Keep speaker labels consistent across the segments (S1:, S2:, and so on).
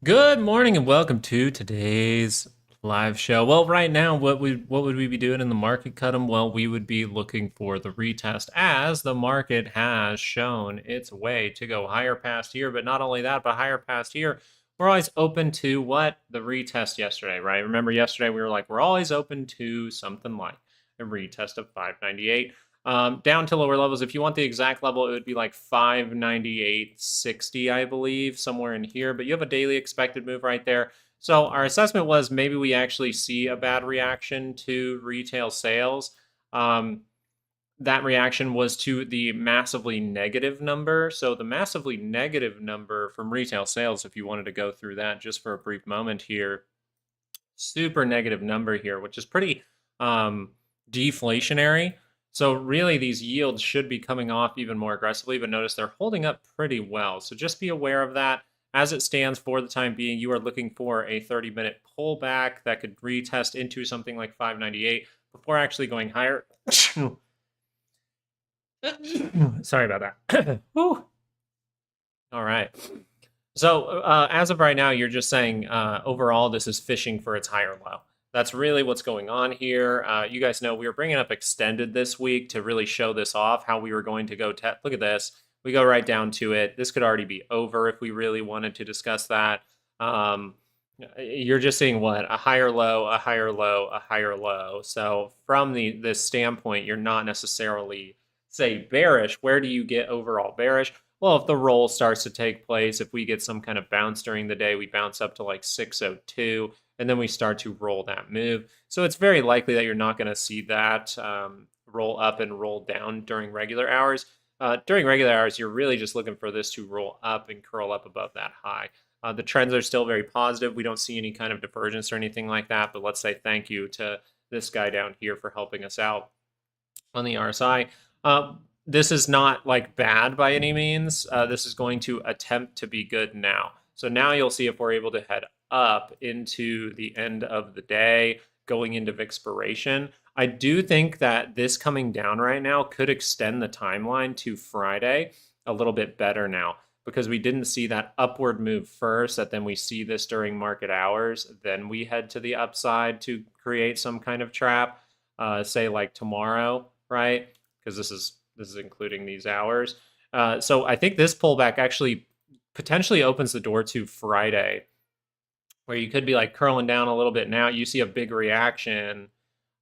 S1: Good morning and welcome to today's live show. Well, right now, what would we be doing in the market cut 'em? Well, we would be looking for the retest as the market has shown its way to go higher past here. But not only that, but higher past here. We're always open to what the retest yesterday, right? Remember yesterday we were like, we're always open to something like a retest of 598. Down to lower levels. If you want the exact level, it would be like 598.60, I believe, somewhere in here. But you have a daily expected move right there. So our assessment was maybe we actually see a bad reaction to retail sales. Um, that reaction was to the massively negative number. So the massively negative number from retail sales, if you wanted to go through that just for a brief moment here, super negative number here, which is pretty deflationary. So really, these yields should be coming off even more aggressively, but notice they're holding up pretty well. So just be aware of that. As it stands for the time being, you are looking for a 30-minute pullback that could retest into something like 598 before actually going higher. Sorry about that. All right. So as of right now, you're just saying overall this is fishing for its higher low. That's really what's going on here. You guys know we were bringing up extended this week to really show this off, how we were going to go. Look at this. We go right down to it. This could already be over if we really wanted to discuss that. Um, you're just seeing what? A higher low, a higher low, a higher low. So from this standpoint, you're not necessarily, say, bearish. Where do you get overall bearish? Well, if the roll starts to take place, if we get some kind of bounce during the day, we bounce up to like 602, and then we start to roll that move. So it's very likely that you're not going to see that roll up and roll down during regular hours. During regular hours, you're really just looking for this to roll up and curl up above that high. The trends are still very positive. We don't see any kind of divergence or anything like that, but let's say thank you to this guy down here for helping us out on the RSI. This is not like bad by any means. This is going to attempt to be good now. So now you'll see if we're able to head up into the end of the day, going into expiration. I do think that this coming down right now could extend the timeline to Friday a little bit better now because we didn't see that upward move first, that then we see this during market hours, then we head to the upside to create some kind of trap, say like tomorrow, right? Because this is including these hours. So I think this pullback actually potentially opens the door to Friday, where you could be like curling down a little bit now. You see a big reaction.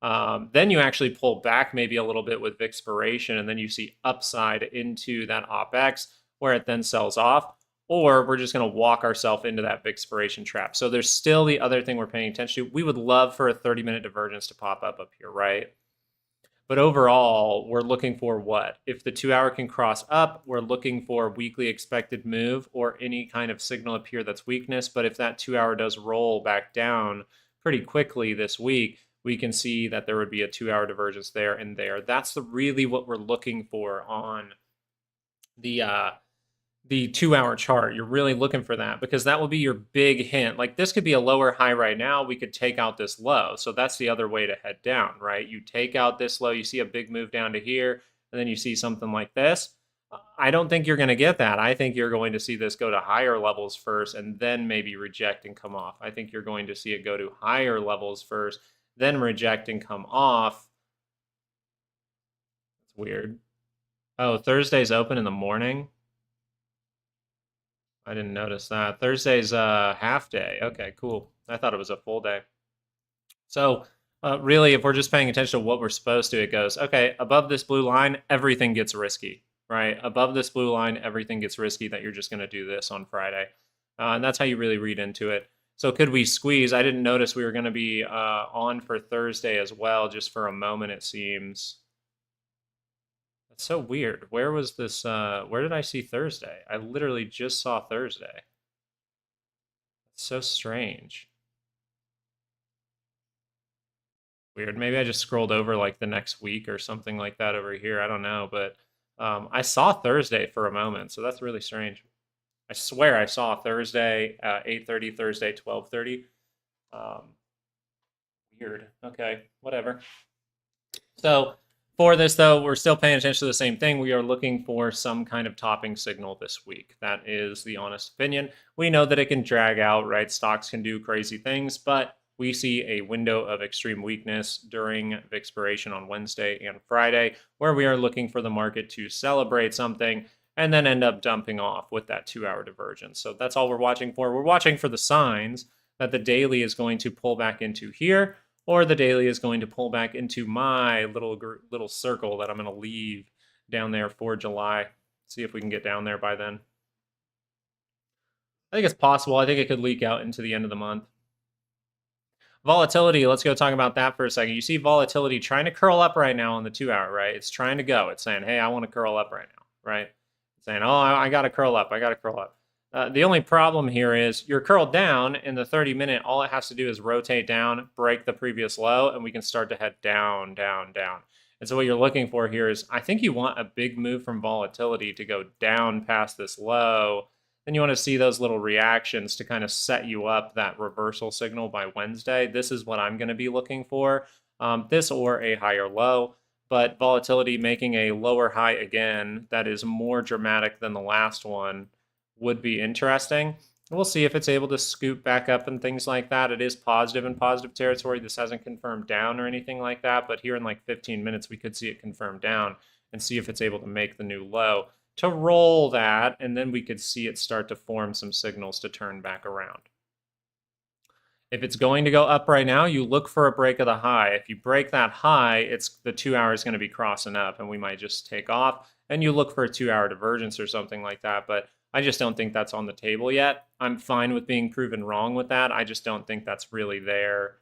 S1: Then you actually pull back maybe a little bit with expiration, and then you see upside into that OpEx where it then sells off. Or we're just going to walk ourselves into that expiration trap. So there's still the other thing we're paying attention to. We would love for a 30-minute divergence to pop up here, right? But overall, we're looking for what? If the 2 hour can cross up, we're looking for weekly expected move or any kind of signal up here that's weakness. But if that 2 hour does roll back down pretty quickly this week, we can see that there would be a 2 hour divergence there and there. That's really what we're looking for on the 2 hour chart. You're really looking for that because that will be your big hint. Like this could be a lower high right now. We could take out this low. So that's the other way to head down, right? You take out this low, you see a big move down to here, and then you see something like this. I don't think you're going to get that. I think you're going to see this go to higher levels first and then maybe reject and come off. I think you're going to see it go to higher levels first, then reject and come off. It's weird. Oh, Thursday's open in the morning. I didn't notice that. Thursday's a half day. Okay, cool. I thought it was a full day. So really, if we're just paying attention to what we're supposed to, it goes, okay, above this blue line, everything gets risky, right? Above this blue line, everything gets risky that you're just going to do this on Friday. And that's how you really read into it. So could we squeeze? I didn't notice we were going to be on for Thursday as well, just for a moment, it seems. It's so weird. Where was this? Where did I see Thursday? I literally just saw Thursday. It's so strange. Weird. Maybe I just scrolled over like the next week or something like that over here. I don't know, but I saw Thursday for a moment, so that's really strange. I swear I saw Thursday, 8:30, Thursday, 12:30. Um, Weird. Okay, whatever. So For this, though, we're still paying attention to the same thing. We are looking for some kind of topping signal this week. That is the honest opinion. We know that it can drag out, right? Stocks can do crazy things, but we see a window of extreme weakness during expiration on Wednesday and Friday, where we are looking for the market to celebrate something and then end up dumping off with that 2-hour divergence. So that's all we're watching for. We're watching for the signs that the daily is going to pull back into here, or the daily is going to pull back into my little circle that I'm going to leave down there for July. See if we can get down there by then. I think it's possible. I think it could leak out into the end of the month. Volatility, let's go talk about that for a second. You see volatility trying to curl up right now on the 2-hour, right? It's trying to go. It's saying, hey, I want to curl up right now, right? It's saying, oh, I got to curl up. I got to curl up. The only problem here is you're curled down in the 30-minute. All it has to do is rotate down, break the previous low, and we can start to head down, down, down. And so what you're looking for here is, I think you want a big move from volatility to go down past this low. Then you want to see those little reactions to kind of set you up that reversal signal by Wednesday. This is what I'm going to be looking for, this or a higher low. But volatility making a lower high again that is more dramatic than the last one would be interesting. We'll see if it's able to scoop back up and things like that. It is positive in positive territory. This hasn't confirmed down or anything like that, but here in like 15 minutes, we could see it confirm down and see if it's able to make the new low to roll that, and then we could see it start to form some signals to turn back around. If it's going to go up right now, you look for a break of the high. If you break that high, it's the 2-hour is going to be crossing up, and we might just take off, and you look for a 2-hour divergence or something like that, but I just don't think that's on the table yet. I'm fine with being proven wrong with that. I just don't think that's really there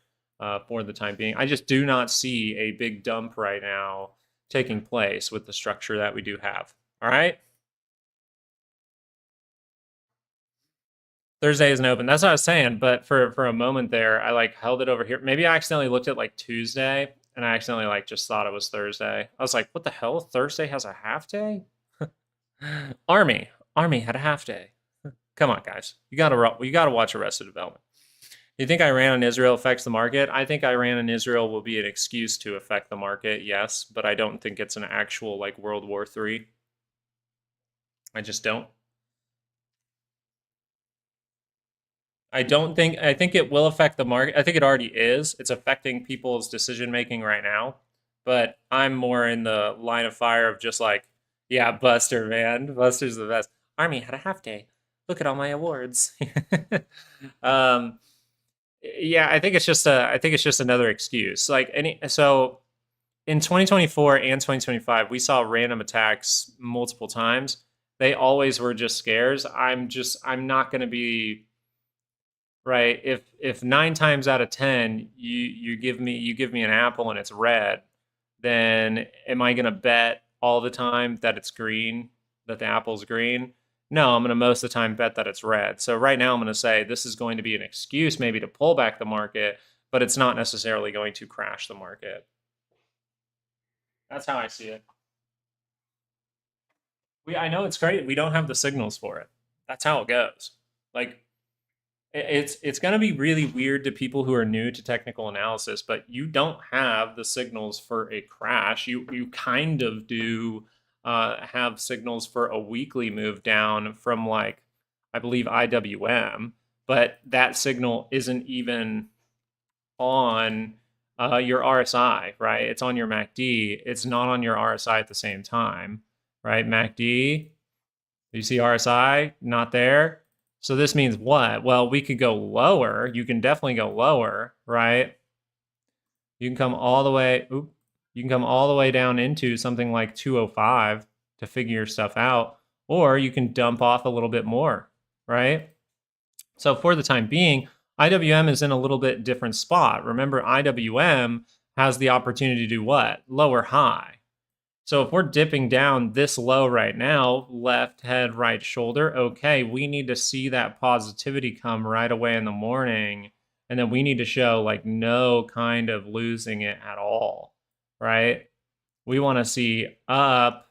S1: for the time being. I just do not see a big dump right now taking place with the structure that we do have. All right? Thursday isn't open. That's what I was saying, but for a moment there, I like held it over here. Maybe I accidentally looked at like Tuesday, and I accidentally like just thought it was Thursday. I was like, what the hell? Thursday has a half day? Army had a half day. Come on, guys. You gotta watch Arrested Development. You think Iran and Israel affects the market? I think Iran and Israel will be an excuse to affect the market, yes, but I don't think it's an actual like World War III. I just don't. I think it will affect the market. I think it already is. It's affecting people's decision making right now. But I'm more in the line of fire of just like, yeah, Buster, man. Buster's the best. Army had a half day. Look at all my awards. um, yeah, I think it's just another excuse. Like so in 2024 and 2025, we saw random attacks multiple times. They always were just scares. I'm not going to be right. If 9 times out of 10 you give me an apple and it's red, then am I going to bet all the time that it's green, that the apple's green? No, I'm going to most of the time bet that it's red. So right now I'm going to say this is going to be an excuse maybe to pull back the market, but it's not necessarily going to crash the market. That's how I see it. I know it's great. We don't have the signals for it. That's how it goes. Like it's going to be really weird to people who are new to technical analysis, but you don't have the signals for a crash. You kind of do have signals for a weekly move down from like, I believe IWM, but that signal isn't even on your RSI, right? It's on your MACD. It's not on your RSI at the same time, right? MACD, you see RSI, not there. So this means what? Well, we could go lower. You can definitely go lower, right? You can come all the way, you can come all the way down into something like 205 to figure your stuff out, or you can dump off a little bit more, right? So for the time being, IWM is in a little bit different spot. Remember, IWM has the opportunity to do what? Lower high. So if we're dipping down this low right now, left head, right shoulder, okay, we need to see that positivity come right away in the morning. And then we need to show like no kind of losing it at all, right? We want to see up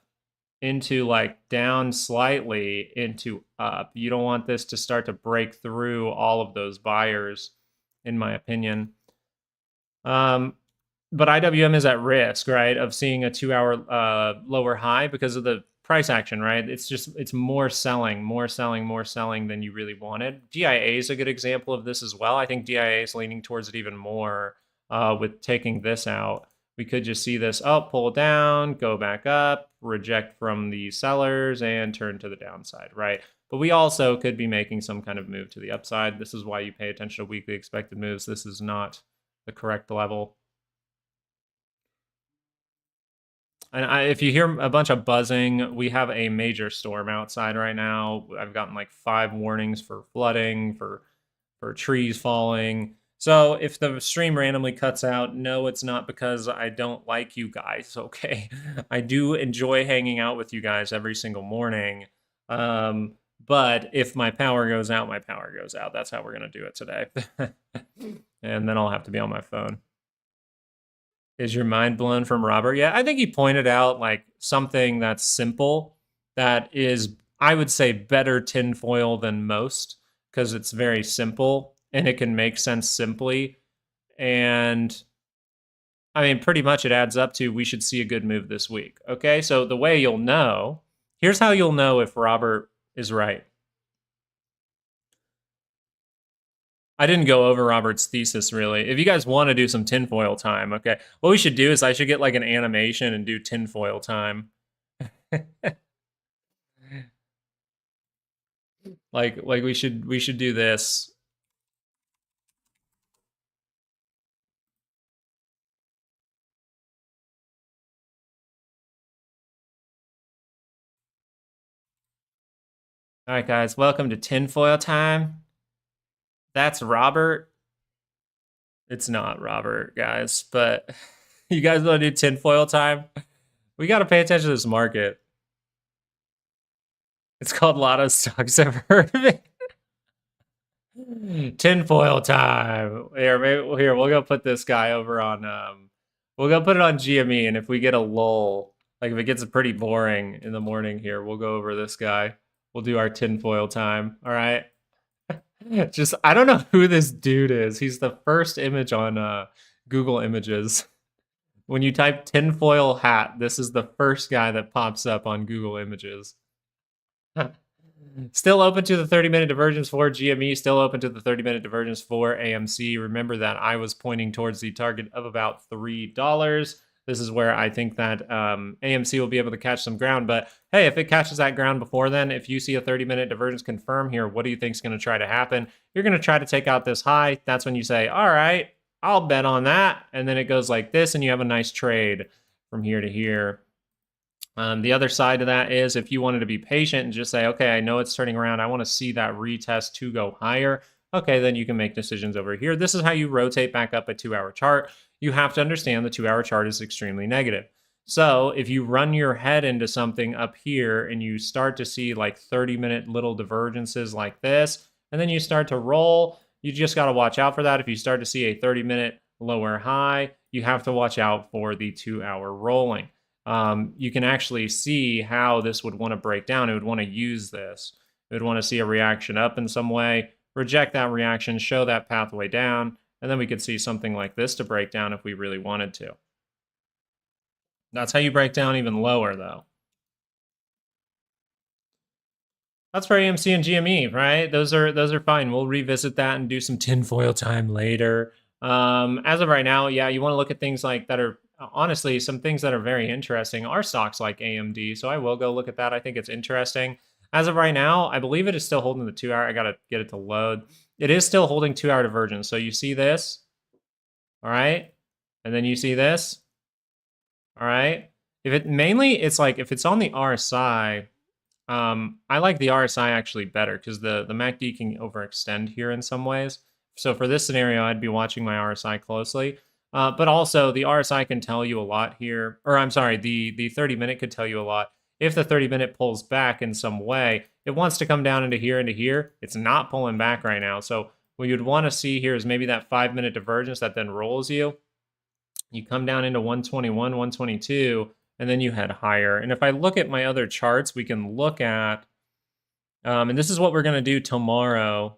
S1: into like down slightly into up. You don't want this to start to break through all of those buyers, in my opinion. but IWM is at risk, right, of seeing a 2-hour lower high because of the price action, right? It's more selling, more selling, more selling than you really wanted. DIA is a good example of this as well. I think DIA is leaning towards it even more with taking this out. We could just see this up, pull down, go back up, reject from the sellers, and turn to the downside, right? But we also could be making some kind of move to the upside. This is why you pay attention to weekly expected moves. This is not the correct level. And if you hear a bunch of buzzing, we have a major storm outside right now. I've gotten like 5 warnings for flooding, for trees falling. So if the stream randomly cuts out, no, it's not because I don't like you guys, okay? I do enjoy hanging out with you guys every single morning. But if my power goes out, my power goes out. That's how we're going to do it today. And then I'll have to be on my phone. Is your mind blown from Robert? Yeah, I think he pointed out like something that's simple that is, I would say, better tinfoil than most because it's very simple and it can make sense simply. And I mean, pretty much it adds up to we should see a good move this week. Okay, so the way you'll know, here's how you'll know if Robert is right. I didn't go over Robert's thesis really. If you guys want to do some tinfoil time, okay, what we should do is I should get like an animation and do tinfoil time. like we should do this. All right, guys, welcome to tinfoil time. That's Robert. It's not Robert, guys, but you guys want to do tinfoil time? We got to pay attention to this market. It's called Lotto Stocks. Ever heard of it? Tinfoil time. Here, maybe here we'll go put this guy over on. We'll go put it on GME, and if we get a lull, like if it gets pretty boring in the morning here, we'll go over this guy. We'll do our tinfoil time. All right. Just I don't know who this dude is. He's the first image on Google Images. When you type tinfoil hat, this is the first guy that pops up on Google Images. Still open to the 30-minute divergence for GME, still open to the 30-minute divergence for AMC. Remember that I was pointing towards the target of about $3. This is where I think that AMC will be able to catch some ground. But hey, if it catches that ground before then, if you see a 30-minute divergence confirm here, what do you think is going to try to happen? You're going to try to take out this high. That's when you say, all right, I'll bet on that. And then it goes like this, and you have a nice trade from here to here. The other side of that is if you wanted to be patient and just say, okay, I know it's turning around. I want to see that retest to go higher. Okay, then you can make decisions over here. This is how you rotate back up a 2-hour chart. You have to understand the 2-hour chart is extremely negative. So if you run your head into something up here and you start to see like 30-minute little divergences like this, and then you start to roll, you just got to watch out for that. If you start to see a 30-minute lower high, you have to watch out for the 2-hour rolling. You can actually see how this would want to break down. It would want to use this. It would want to see a reaction up in some way, reject that reaction, show that pathway down, and then we could see something like this to break down if we really wanted to. That's how you break down even lower, though. That's for AMC and GME, right? Those are fine. We'll revisit that and do some tinfoil time later. As of right now, yeah, you want to look at things like that are honestly some things that are very interesting are stocks like AMD. So I will go look at that. I think it's interesting. As of right now, I believe it is still holding the 2-hour. I got to get it to load. It is still holding 2-hour divergence. So you see this, all right? And then you see this, all right? If it mainly, it's like if it's on the RSI, I like the RSI actually better because the MACD can overextend here in some ways. So for this scenario, I'd be watching my RSI closely. But also the RSI can tell you a lot here, or I'm sorry, the 30-minute could tell you a lot. If the 30-minute pulls back in some way, it wants to come down into here. It's not pulling back right now. So what you'd want to see here is maybe that 5-minute divergence that then rolls you. You come down into 121, 122, and then you head higher. And if I look at my other charts, we can look at, and this is what we're going to do tomorrow.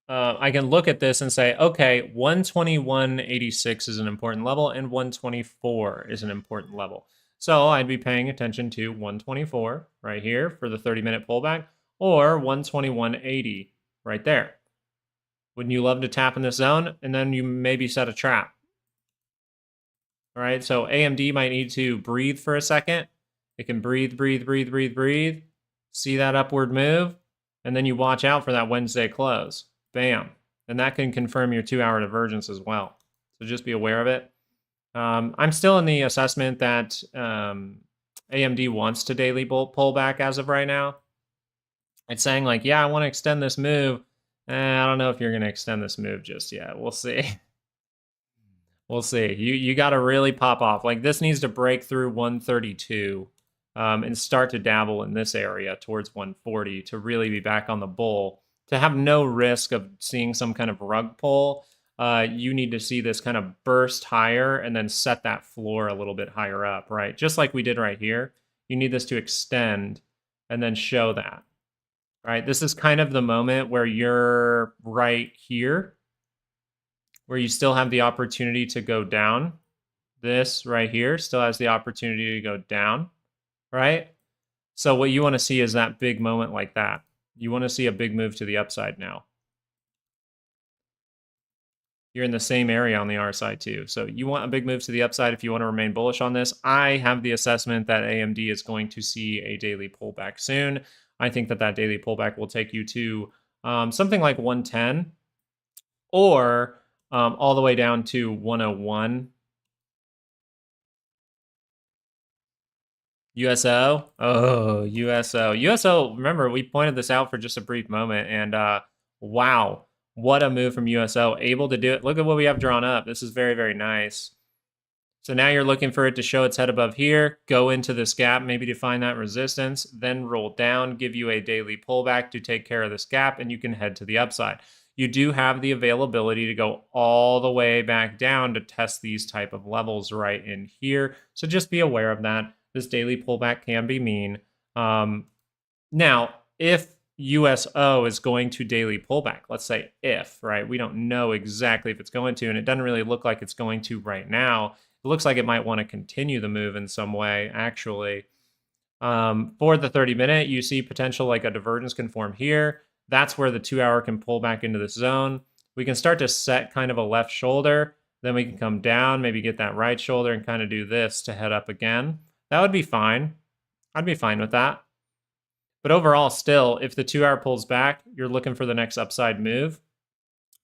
S1: I can look at this and say, okay, 121.86 is an important level and 124 is an important level. So I'd be paying attention to 124 right here for the 30-minute pullback, or 121.80 right there. Wouldn't you love to tap in this zone? And then you maybe set a trap. All right, so AMD might need to breathe for a second. It can breathe, breathe, breathe, breathe, breathe. See that upward move, and then you watch out for that Wednesday close. Bam. And that can confirm your 2-hour divergence as well. So just be aware of it. I'm still in the assessment that AMD wants to daily pull back as of right now. It's saying like, yeah, I want to extend this move. I don't know if you're going to extend this move just yet. We'll see. We'll see. You got to really pop off. Like this needs to break through 132 and start to dabble in this area towards 140 to really be back on the bull. To have no risk of seeing some kind of rug pull, you need to see this kind of burst higher and then set that floor a little bit higher up, right? Just like we did right here. You need this to extend and then show that, right? This is kind of the moment where you're right here, where you still have the opportunity to go down. This right here still has the opportunity to go down, right? So what you want to see is that big moment like that. You want to see a big move to the upside now. You're in the same area on the R side too. So you want a big move to the upside if you want to remain bullish on this. I have the assessment that AMD is going to see a daily pullback soon. I think that daily pullback will take you to something like 110 or all the way down to 101. USO? Oh, USO. USO, remember, we pointed this out for just a brief moment, and wow, what a move from USO. Able to do it. Look at what we have drawn up. This is very, very nice. So now you're looking for it to show its head above here, go into this gap, maybe to find that resistance, then roll down, give you a daily pullback to take care of this gap, and you can head to the upside. You do have the availability to go all the way back down to test these type of levels right in here. So just be aware of that. This daily pullback can be mean. Now, if USO is going to daily pullback, let's say if, right? We don't know exactly if it's going to, and it doesn't really look like it's going to right now. It looks like it might want to continue the move in some way, actually. For the 30-minute, you see potential like a divergence can form here. That's where the 2-hour can pull back into this zone. We can start to set kind of a left shoulder. Then we can come down, maybe get that right shoulder and kind of do this to head up again. That would be fine. I'd be fine with that. But overall, still, if the 2-hour pulls back, you're looking for the next upside move.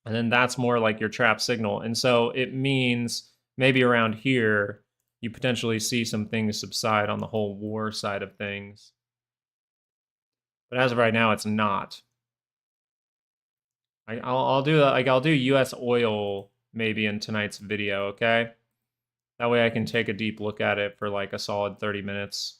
S1: And then that's more like your trap signal. And so it means maybe around here, you potentially see some things subside on the whole war side of things. But as of right now, it's not. I'll do U.S. oil maybe in tonight's video, okay? That way I can take a deep look at it for like a solid 30 minutes.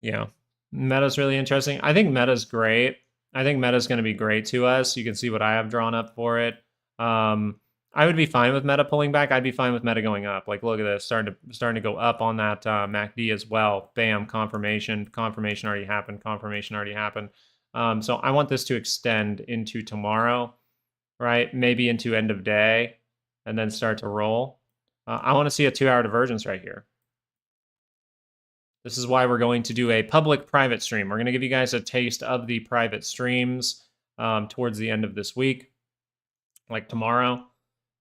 S1: Yeah. Meta's really interesting. I think Meta's great. I think Meta's going to be great to us. You can see what I have drawn up for it. I would be fine with Meta pulling back. I'd be fine with Meta going up. Like, look at this, starting to go up on that MACD as well. Bam, confirmation. Confirmation already happened. Confirmation already happened. So I want this to extend into tomorrow, right? Maybe into end of day, and then start to roll. I want to see a 2-hour divergence right here. This is why we're going to do a public-private stream. We're going to give you guys a taste of the private streams towards the end of this week, like tomorrow.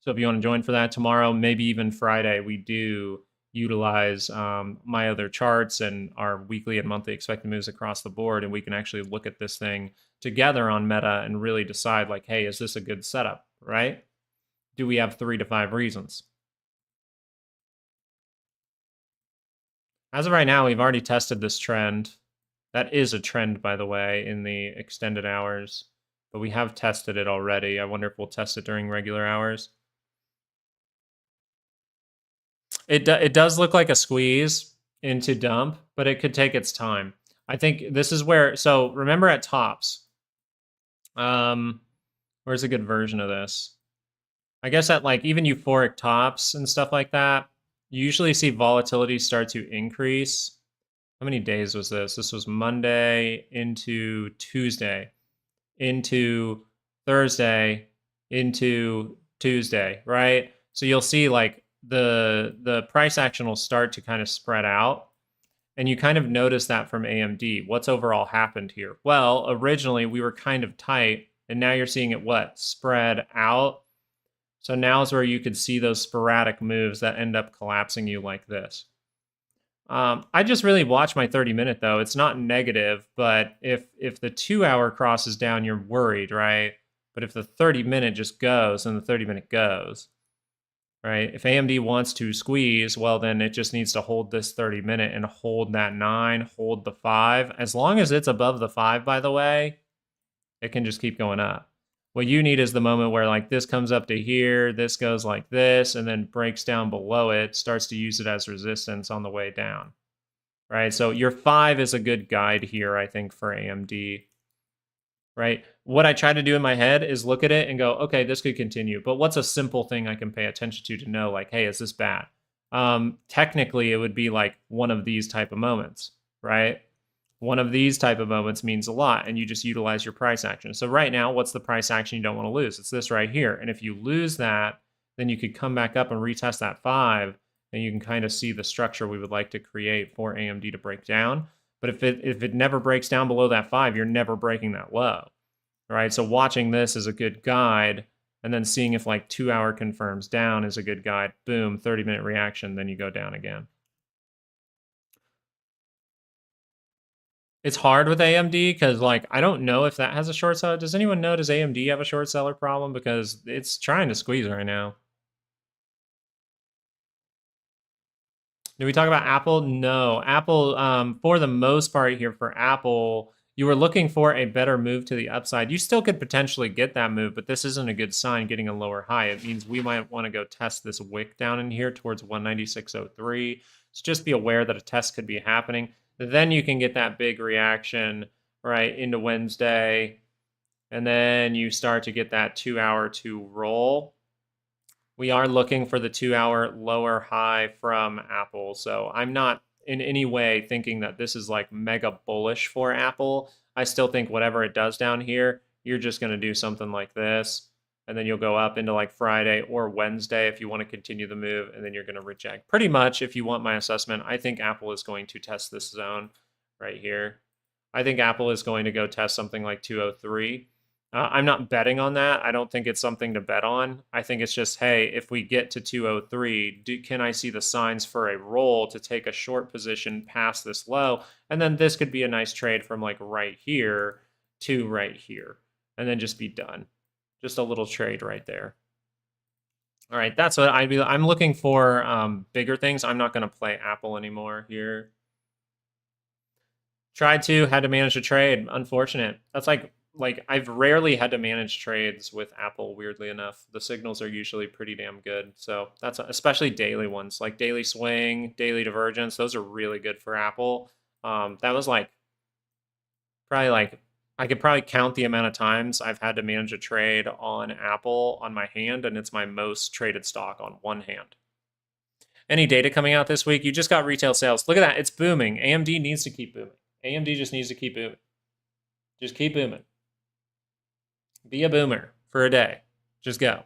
S1: So if you want to join for that tomorrow, maybe even Friday, we do utilize my other charts and our weekly and monthly expected moves across the board, and we can actually look at this thing together on Meta and really decide like, hey, is this a good setup, right? Do we have 3 to 5 reasons? As of right now, we've already tested this trend. That is a trend, by the way, in the extended hours, but we have tested it already. I wonder if we'll test it during regular hours. It does look like a squeeze into dump, but it could take its time. I think this is where, so remember at tops, where's a good version of this? I guess at like even euphoric tops and stuff like that, you usually see volatility start to increase How many days was this? This was Monday into Tuesday, into Thursday, into Tuesday, right? So you'll see like the price action will start to kind of spread out. And you kind of notice that from AMD. What's overall happened here? Well, originally we were kind of tight, and now you're seeing it what? Spread out. So now is where you could see those sporadic moves that end up collapsing you like this. I just really watch my 30-minute though. It's not negative, but if the 2-hour crosses down, you're worried, right? But if the 30-minute just goes, then the 30-minute goes, right? If AMD wants to squeeze, well, then it just needs to hold this 30-minute and hold that 9, hold the 5. As long as it's above the 5, by the way, it can just keep going up. What you need is the moment where like this comes up to here, this goes like this, and then breaks down below it, starts to use it as resistance on the way down, right? So your 5 is a good guide here, I think, for AMD, right? What I try to do in my head is look at it and go, okay, this could continue, but what's a simple thing I can pay attention to know, like, hey, is this bad? Technically, it would be like one of these type of moments, right? One of these type of moments means a lot, and you just utilize your price action. So right now, what's the price action you don't want to lose? It's this right here. And if you lose that, then you could come back up and retest that 5, and you can kind of see the structure we would like to create for AMD to break down. But if it never breaks down below that 5, you're never breaking that low, right? So watching this is a good guide, and then seeing if like 2-hour confirms down is a good guide. Boom, 30-minute reaction, then you go down again. It's hard with AMD because, like, I don't know if that has a short seller. Does anyone know? Does AMD have a short seller problem? Because it's trying to squeeze right now. Did we talk about Apple? No. Apple, for the most part here for Apple, you were looking for a better move to the upside. You still could potentially get that move, but this isn't a good sign getting a lower high. It means we might want to go test this wick down in here towards 196.03. So just be aware that a test could be happening. Then you can get that big reaction, right, into Wednesday. And then you start to get that 2-hour to roll. We are looking for the 2-hour lower high from Apple. So I'm not in any way thinking that this is like mega bullish for Apple. I still think whatever it does down here, you're just going to do something like this. And then you'll go up into like Friday or Wednesday if you want to continue the move. And then you're going to reject. Pretty much, if you want my assessment, I think Apple is going to test this zone right here. I think Apple is going to go test something like 203. I'm not betting on that. I don't think it's something to bet on. I think it's just, hey, if we get to 203, can I see the signs for a roll to take a short position past this low? And then this could be a nice trade from like right here to right here, and then just be done. Just a little trade right there. All right, that's what I'm looking for. Bigger things. I'm not going to play Apple anymore here. Tried to, had to manage a trade. Unfortunate. That's like I've rarely had to manage trades with Apple, weirdly enough. The signals are usually pretty damn good. So that's especially daily ones, like daily swing, daily divergence. Those are really good for Apple. That was like probably like I could probably count the amount of times I've had to manage a trade on Apple on my hand, and it's my most traded stock on one hand. Any data coming out this week? You just got retail sales. Look at that. It's booming. AMD needs to keep booming. AMD just needs to keep booming. Just keep booming. Be a boomer for a day. Just go.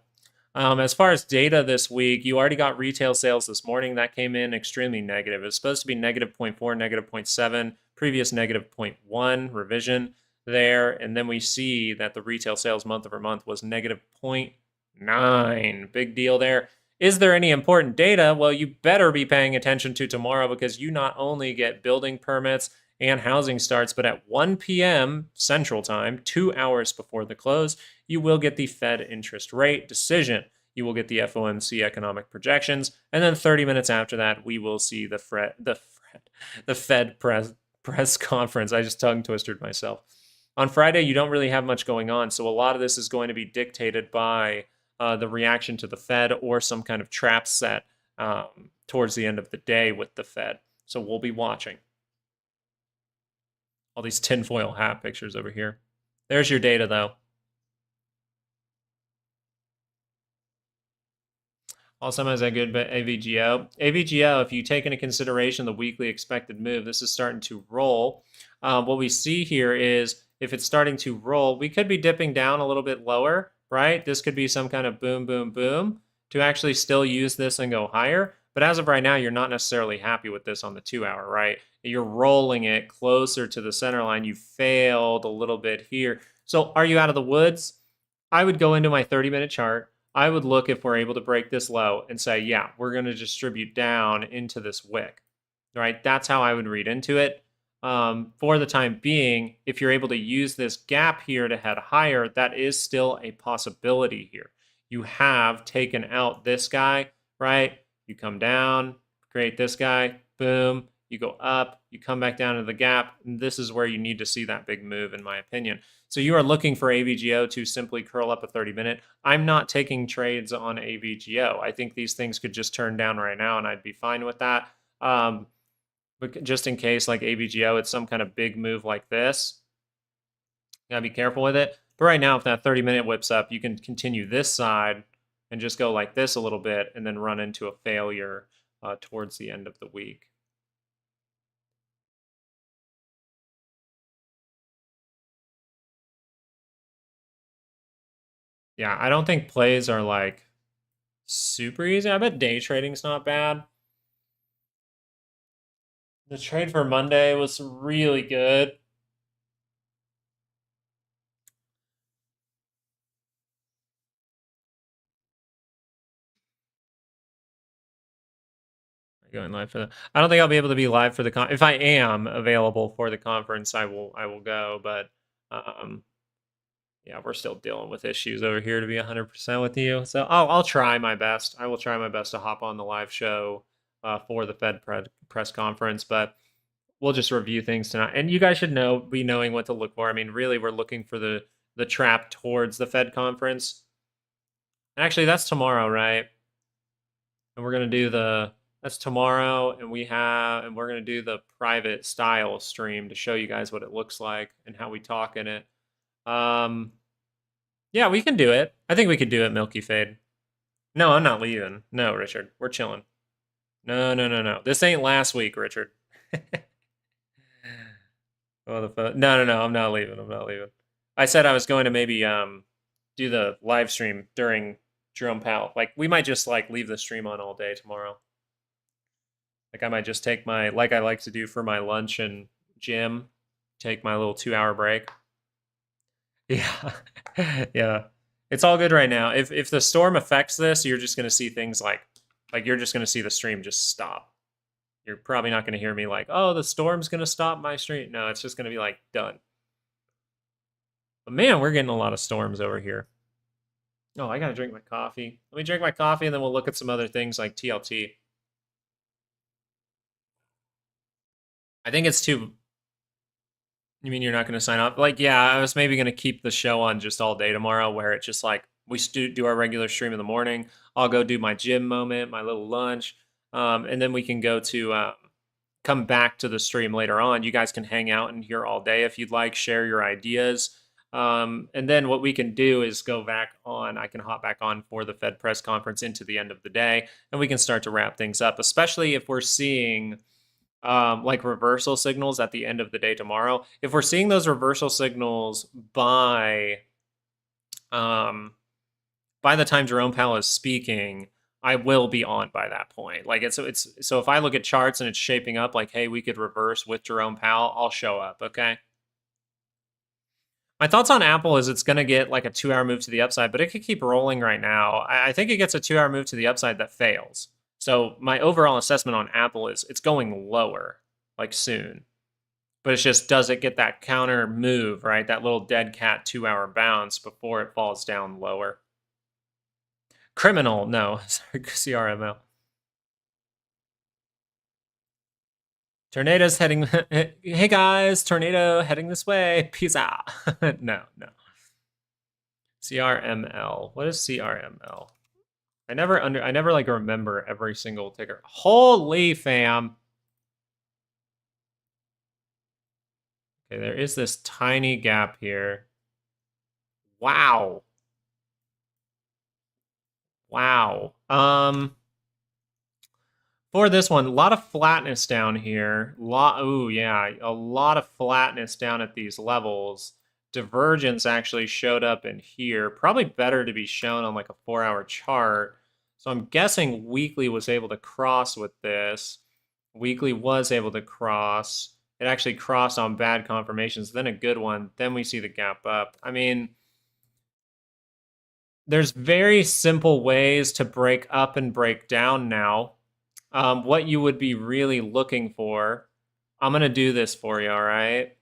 S1: As far as data this week, you already got retail sales this morning. That came in extremely negative. It was supposed to be negative 0.4, negative 0.7, previous negative 0.1 revision there. And then we see that the retail sales month over month was negative 0.9. Big deal there. Is there any important data? Well, you better be paying attention to tomorrow, because you not only get building permits and housing starts, but at 1 p.m. Central Time, 2 hours before the close, you will get the Fed interest rate decision. You will get the FOMC economic projections, and then 30 minutes after that, we will see the Fed press conference. I just tongue twisted myself. On Friday, you don't really have much going on, so a lot of this is going to be dictated by the reaction to the Fed or some kind of trap set towards the end of the day with the Fed. So we'll be watching. All these tinfoil hat pictures over here. There's your data, though. All semis are good, but AVGO, if you take into consideration the weekly expected move, this is starting to roll. What we see here is if it's starting to roll, we could be dipping down a little bit lower, right? This could be some kind of boom, boom, boom to actually still use this and go higher. But as of right now, you're not necessarily happy with this on the 2-hour, right? You're rolling it closer to the center line. You failed a little bit here. So are you out of the woods? I would go into my 30-minute chart. I would look if we're able to break this low and say, yeah, we're going to distribute down into this wick, right? That's how I would read into it. For the time being, if you're able to use this gap here to head higher, that is still a possibility here. You have taken out this guy, right? You come down, create this guy, boom, you go up, you come back down to the gap. And this is where you need to see that big move, in my opinion. So you are looking for AVGO to simply curl up a 30-minute. I'm not taking trades on AVGO. I think these things could just turn down right now, and I'd be fine with that. But just in case, like AVGO, it's some kind of big move like this, you gotta be careful with it. But right now, if that 30-minute whips up, you can continue this side and just go like this a little bit and then run into a failure towards the end of the week. Yeah, I don't think plays are like super easy. I bet day trading's not bad. The trade for Monday was really good. Going live for the. I don't think I'll be able to be live for the con. If I am available for the conference, I will go. But yeah, we're still dealing with issues over here to be 100% with you. So I'll try my best. I will try my best to hop on the live show for the Fed press conference. But we'll just review things tonight. And you guys should be knowing what to look for. I mean, really, we're looking for the trap towards the Fed conference. Actually, that's tomorrow, right? And we're gonna do that's tomorrow, and we're gonna do the private style stream to show you guys what it looks like and how we talk in it. Yeah, we can do it. I think we could do it, Milky Fade. No, I'm not leaving. No, Richard, we're chilling. No, no, no, no. This ain't last week, Richard. Oh, no, no, no. I'm not leaving. I'm not leaving. I said I was going to maybe do the live stream during Jerome Powell. Like we might just like leave the stream on all day tomorrow. Like I might just take like I like to do for my lunch and gym, take my little 2-hour break. Yeah. Yeah. It's all good right now. If the storm affects this, you're just gonna see things like you're just gonna see the stream just stop. You're probably not gonna hear me like, oh, the storm's gonna stop my stream. No, it's just gonna be like done. But man, we're getting a lot of storms over here. Oh, I gotta drink my coffee. Let me drink my coffee and then we'll look at some other things like TLT. I think it's too. You mean you're not going to sign up? Like, yeah, I was maybe going to keep the show on just all day tomorrow, where it's just like we do our regular stream in the morning. I'll go do my gym moment, my little lunch, and then we can go to come back to the stream later on. You guys can hang out in here all day if you'd like, share your ideas. And then what we can do is go back on. I can hop back on for the Fed press conference into the end of the day, and we can start to wrap things up, especially if we're seeing like reversal signals at the end of the day tomorrow. If we're seeing those reversal signals by the time Jerome Powell is speaking, I will be on by that point. Like it's so if I look at charts and it's shaping up like, hey, we could reverse with Jerome Powell, I'll show up. Okay. My thoughts on Apple is it's going to get like a 2-hour move to the upside, but it could keep rolling right now. I think it gets a 2-hour move to the upside that fails. So my overall assessment on Apple is it's going lower, like soon. But it's just, does it get that counter move, right? That little dead cat 2-hour bounce before it falls down lower. Criminal, no, sorry, CRML. Tornado's heading. Hey guys, tornado heading this way. Peace out. No, no. CRML. What is CRML? I never like remember every single ticker. Holy fam. Okay, there is this tiny gap here. Wow. Wow. For this one, a lot of flatness down here. Ooh, yeah, a lot of flatness down at these levels. Divergence actually showed up in here. Probably better to be shown on like a 4-hour chart. So I'm guessing weekly was able to cross with this. Weekly was able to cross. It actually crossed on bad confirmations, then a good one. Then we see the gap up. I mean, there's very simple ways to break up and break down now. What you would be really looking for, I'm going to do this for you, all right?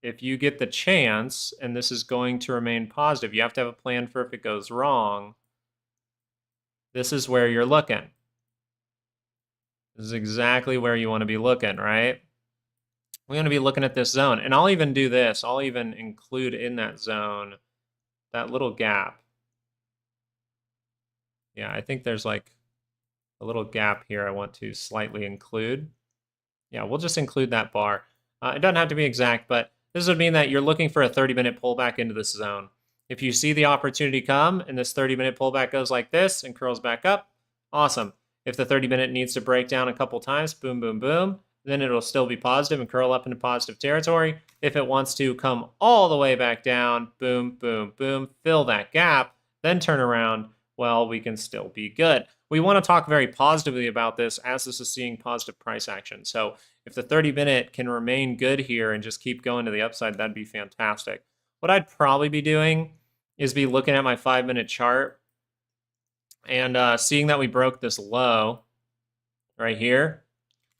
S1: If you get the chance, and this is going to remain positive, you have to have a plan for if it goes wrong. This is where you're looking. This is exactly where you want to be looking, right? We want to be looking at this zone. And I'll even do this. I'll even include in that zone that little gap. Yeah, I think there's like a little gap here I want to slightly include. Yeah, we'll just include that bar. It doesn't have to be exact, but this would mean that you're looking for a 30-minute pullback into this zone. If you see the opportunity come and this 30-minute pullback goes like this and curls back up, awesome. If the 30-minute needs to break down a couple times, boom, boom, boom, then it'll still be positive and curl up into positive territory. If it wants to come all the way back down, boom, boom, boom, fill that gap, then turn around, well, we can still be good. We want to talk very positively about this as this is seeing positive price action. So if the 30-minute can remain good here and just keep going to the upside, that'd be fantastic. What I'd probably be doing is be looking at my 5-minute chart and seeing that we broke this low right here.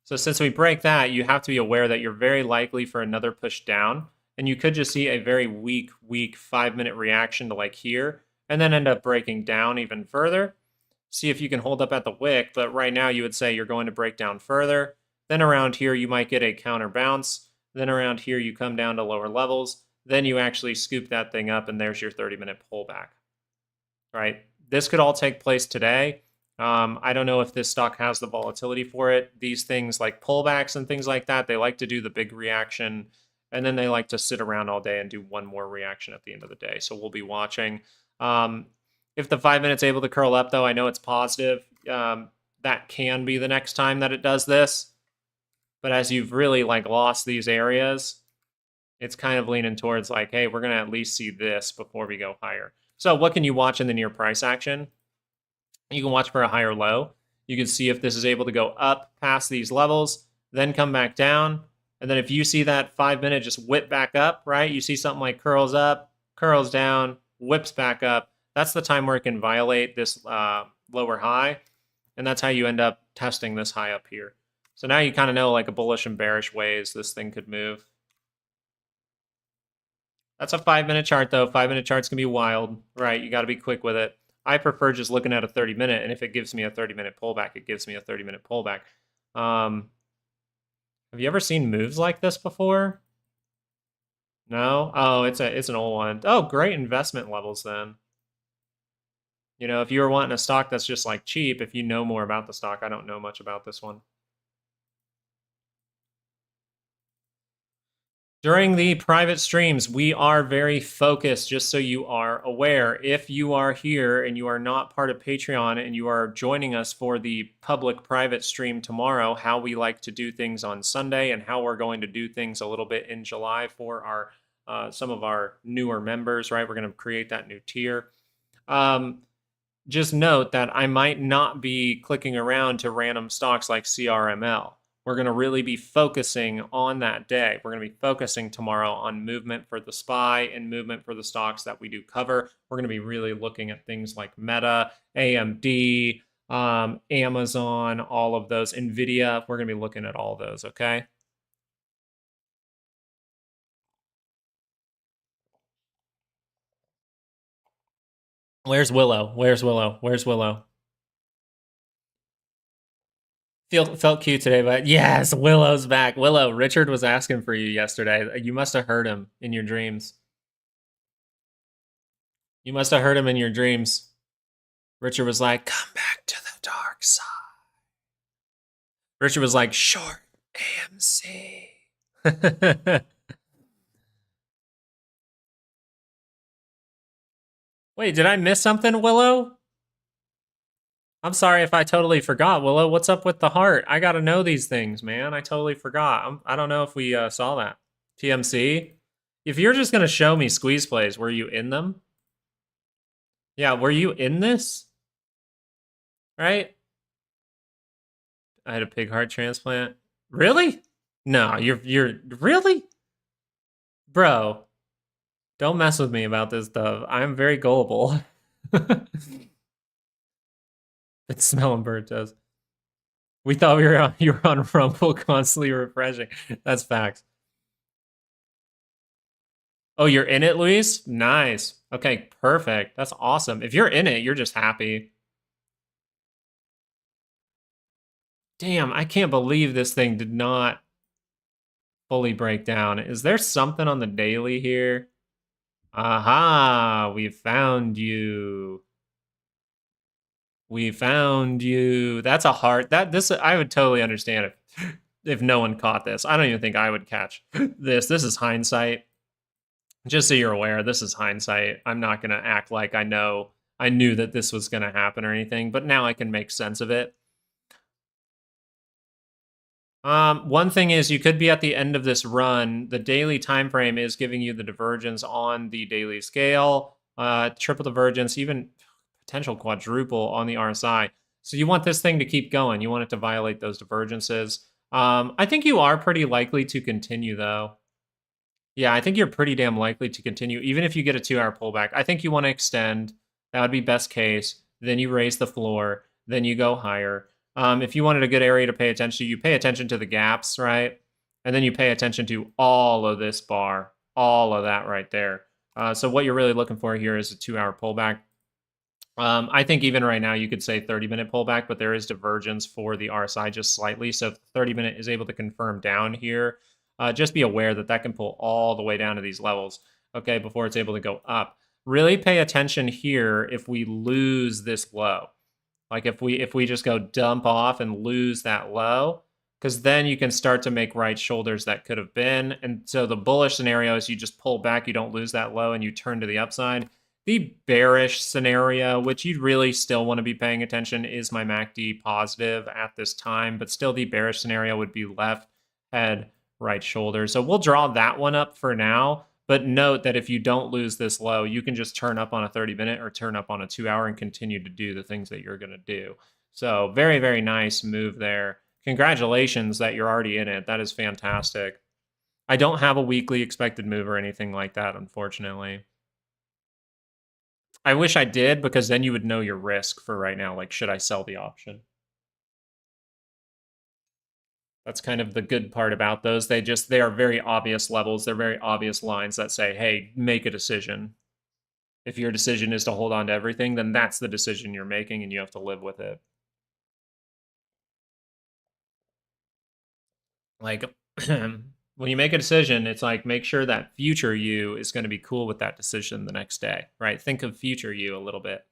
S1: So since we break that, you have to be aware that you're very likely for another push down. And you could just see a very weak 5-minute reaction to like here, and then end up breaking down even further. See if you can hold up at the wick, but right now you would say you're going to break down further. Then around here you might get a counter bounce. Then around here you come down to lower levels. Then you actually scoop that thing up and there's your 30-minute pullback. Right? This could all take place today. I don't know if this stock has the volatility for it. These things like pullbacks and things like that, they like to do the big reaction and then they like to sit around all day and do one more reaction at the end of the day. So we'll be watching. If the 5 minutes able to curl up, though, I know it's positive. That can be the next time that it does this. But as you've really like lost these areas, it's kind of leaning towards like, hey, we're going to at least see this before we go higher. So what can you watch in the near price action? You can watch for a higher low. You can see if this is able to go up past these levels, then come back down. And then if you see that 5-minute just whip back up, right? You see something like curls up, curls down, whips back up. That's the time where it can violate this lower high. And that's how you end up testing this high up here. So now you kind of know like a bullish and bearish ways this thing could move. That's a 5-minute chart though. 5-minute charts can be wild, right? You got to be quick with it. I prefer just looking at a 30-minute, and if it gives me a 30-minute pullback, it gives me a 30-minute pullback. Have you ever seen moves like this before? No? Oh, it's an old one. Oh, great investment levels then. You know, if you were wanting a stock that's just like cheap, if you know more about the stock, I don't know much about this one. During the private streams, we are very focused, just so you are aware. If you are here and you are not part of Patreon and you are joining us for the public private stream tomorrow, how we like to do things on Sunday and how we're going to do things a little bit in July for our some of our newer members, right? We're going to create that new tier. Just note that I might not be clicking around to random stocks like CRML. We're going to really be focusing on that day. We're going to be focusing tomorrow on movement for the SPY and movement for the stocks that we do cover. We're going to be really looking at things like Meta, AMD, Amazon, all of those, Nvidia. We're going to be looking at all those, okay? Where's Willow? Where's Willow? Where's Willow? Felt cute today, but yes, Willow's back. Willow, Richard was asking for you yesterday. You must have heard him in your dreams. You must have heard him in your dreams. Richard was like, "Come back to the dark side." Richard was like, "Short AMC." Wait, did I miss something, Willow? I'm sorry if I totally forgot. Willow, what's up with the heart? I gotta know these things, man. I totally forgot. I don't know if we saw that. TMC? If you're just gonna show me squeeze plays, were you in them? Yeah, were you in this? Right? I had a pig heart transplant. Really? No, you're really? Bro, don't mess with me about this stuff. I'm very gullible. It's smelling bird toast. We thought you were on Rumble constantly refreshing. That's facts. Oh, you're in it, Luis? Nice. Okay, perfect. That's awesome. If you're in it, you're just happy. Damn, I can't believe this thing did not fully break down. Is there something on the daily here? Aha, we found you. We found you. That's a heart. This I would totally understand if no one caught this. I don't even think I would catch this. This is hindsight. Just so you're aware, this is hindsight. I'm not going to act like I knew that this was going to happen or anything, but now I can make sense of it. One thing is you could be at the end of this run. The daily time frame is giving you the divergence on the daily scale, triple divergence, even potential quadruple on the RSI. So you want this thing to keep going. You want it to violate those divergences. I think you are pretty likely to continue, though. Yeah, I think you're pretty damn likely to continue, even if you get a 2-hour pullback. I think you want to extend. That would be best case. Then you raise the floor. Then you go higher. If you wanted a good area to pay attention to, you pay attention to the gaps, right? And then you pay attention to all of this bar, all of that right there. So what you're really looking for here is a 2-hour pullback. I think even right now you could say 30-minute pullback, but there is divergence for the RSI just slightly. So if 30-minute is able to confirm down here, just be aware that that can pull all the way down to these levels, okay, before it's able to go up. Really pay attention here if we lose this low. Like if we just go dump off and lose that low, because then you can start to make right shoulders that could have been. And so the bullish scenario is you just pull back, you don't lose that low, and you turn to the upside. The bearish scenario, which you'd really still want to be paying attention, is my MACD positive at this time, but still the bearish scenario would be left head, right shoulder. So we'll draw that one up for now, but note that if you don't lose this low, you can just turn up on a 30-minute or turn up on a 2-hour and continue to do the things that you're going to do. So very, very nice move there. Congratulations that you're already in it. That is fantastic. I don't have a weekly expected move or anything like that, unfortunately. I wish I did, because then you would know your risk for right now. Like, should I sell the option? That's kind of the good part about those. They are very obvious levels. They're very obvious lines that say, hey, make a decision. If your decision is to hold on to everything, then that's the decision you're making and you have to live with it. Like, when you make a decision, it's like, make sure that future you is going to be cool with that decision the next day, right? Think of future you a little bit.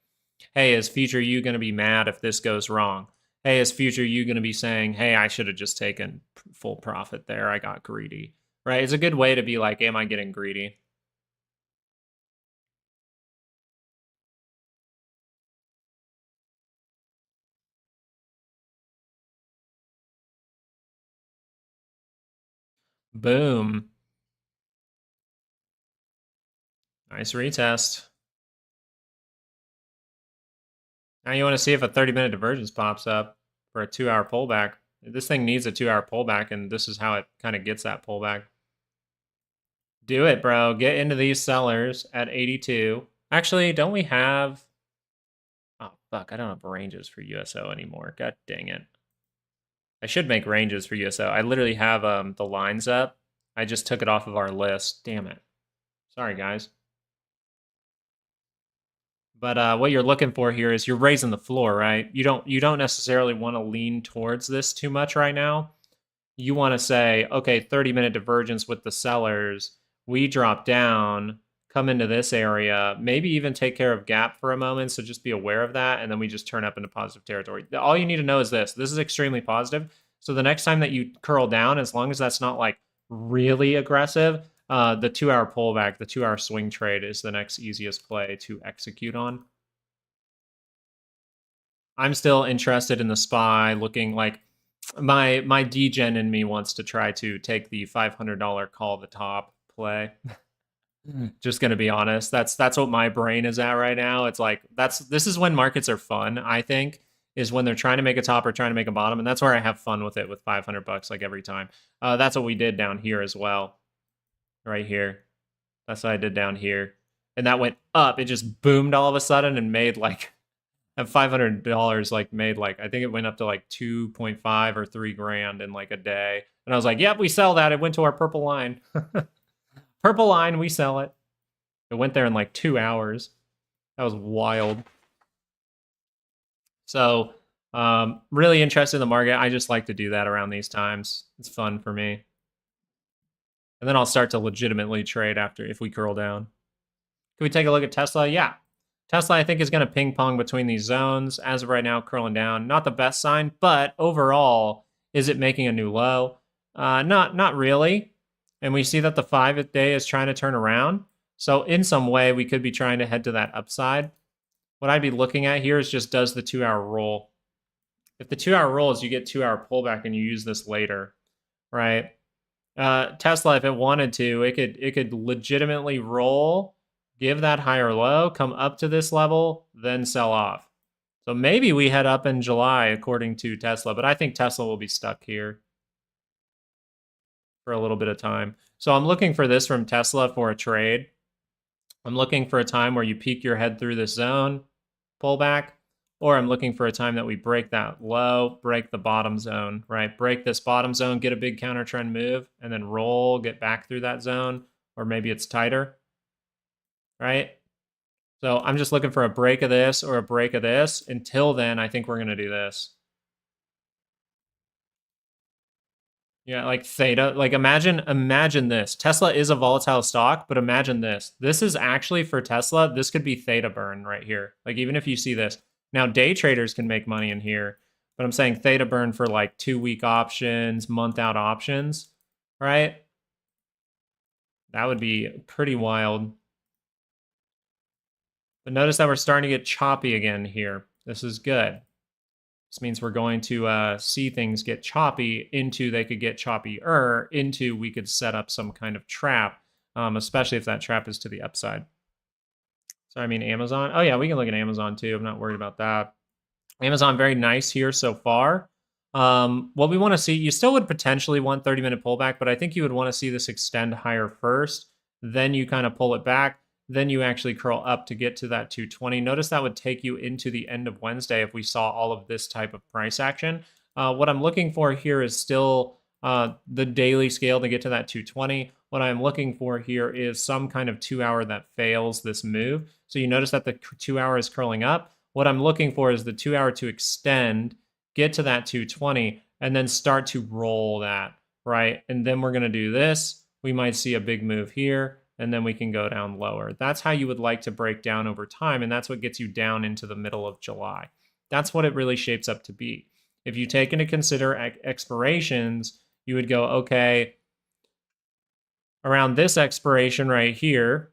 S1: Hey, is future you going to be mad if this goes wrong? Hey, is future you going to be saying, hey, I should have just taken full profit there. I got greedy, right? It's a good way to be like, am I getting greedy? Boom. Nice retest. Now you want to see if a 30-minute divergence pops up for a 2-hour pullback. This thing needs a 2-hour pullback, and this is how it kind of gets that pullback. Do it, bro. Get into these sellers at 82. Actually, don't we have... Oh, fuck. I don't have ranges for USO anymore. God dang it. I should make ranges for USO. I literally have the lines up. I just took it off of our list. Damn it. Sorry, guys. But what you're looking for here is you're raising the floor, right? You don't necessarily want to lean towards this too much right now. You want to say, okay, 30-minute divergence with the sellers. We drop down, come into this area, maybe even take care of gap for a moment. So just be aware of that. And then we just turn up into positive territory. All you need to know is this. This is extremely positive. So the next time that you curl down, as long as that's not like really aggressive, the 2-hour pullback, the 2-hour swing trade is the next easiest play to execute on. I'm still interested in the SPY, looking like my degen in me wants to try to take the $500 call the top play. Just gonna be honest, that's what my brain is at right now. It's like this is when markets are fun. I think is when they're trying to make a top or trying to make a bottom, and that's where I have fun with it with $500 like every time. That's what we did down here as well, right here. That's what I did down here, and that went up. It just boomed all of a sudden and made like at $500 like made like I think it went up to like 2.5 or 3 grand in like a day, and I was like, yep, we sell that. It went to our purple line. Purple line, we sell it. It went there in like 2 hours. That was wild. So, really interested in the market. I just like to do that around these times. It's fun for me. And then I'll start to legitimately trade after if we curl down. Can we take a look at Tesla? Yeah. Tesla, I think, is going to ping pong between these zones. As of right now, curling down. Not the best sign, but overall, is it making a new low? Not really. And we see that the 5-day is trying to turn around. So in some way, we could be trying to head to that upside. What I'd be looking at here is just does the 2-hour roll. If the 2-hour roll is you get 2-hour pullback and you use this later, right? Tesla, if it wanted to, it could legitimately roll, give that higher low, come up to this level, then sell off. So maybe we head up in July according to Tesla, but I think Tesla will be stuck here for a little bit of time. So I'm looking for this from Tesla for a trade. I'm looking for a time where you peek your head through this zone, pull back, or I'm looking for a time that we break that low, break the bottom zone, right? Break this bottom zone, get a big counter trend move, and then roll, get back through that zone, or maybe it's tighter, right? So I'm just looking for a break of this or a break of this. Until then, I think we're going to do this. Yeah, like theta. Like imagine this. Tesla is a volatile stock, but imagine this. This is actually for Tesla, this could be theta burn right here. Like even if you see this. Now day traders can make money in here, but I'm saying theta burn for like 2-week options, month out options, right? That would be pretty wild. But notice that we're starting to get choppy again here. This is good. This means we're going to see things get choppy into they could get choppier into we could set up some kind of trap, especially if that trap is to the upside. So I mean Amazon. Oh yeah, we can look at Amazon too. I'm not worried about that. Amazon very nice here so far. What we want to see, you still would potentially want 30-minute pullback, but I think you would want to see this extend higher first. Then you kind of pull it back. Then you actually curl up to get to that 220. Notice that would take you into the end of Wednesday if we saw all of this type of price action. What I'm looking for here is still the daily scale to get to that 220. What I'm looking for here is some kind of 2-hour that fails this move. So you notice that the 2-hour is curling up. What I'm looking for is the 2-hour to extend, get to that 220, and then start to roll that, right? And then we're going to do this. We might see a big move here, and then we can go down lower. That's how you would like to break down over time, and that's what gets you down into the middle of July. That's what it really shapes up to be. If you take into consider expirations, you would go, okay, around this expiration right here,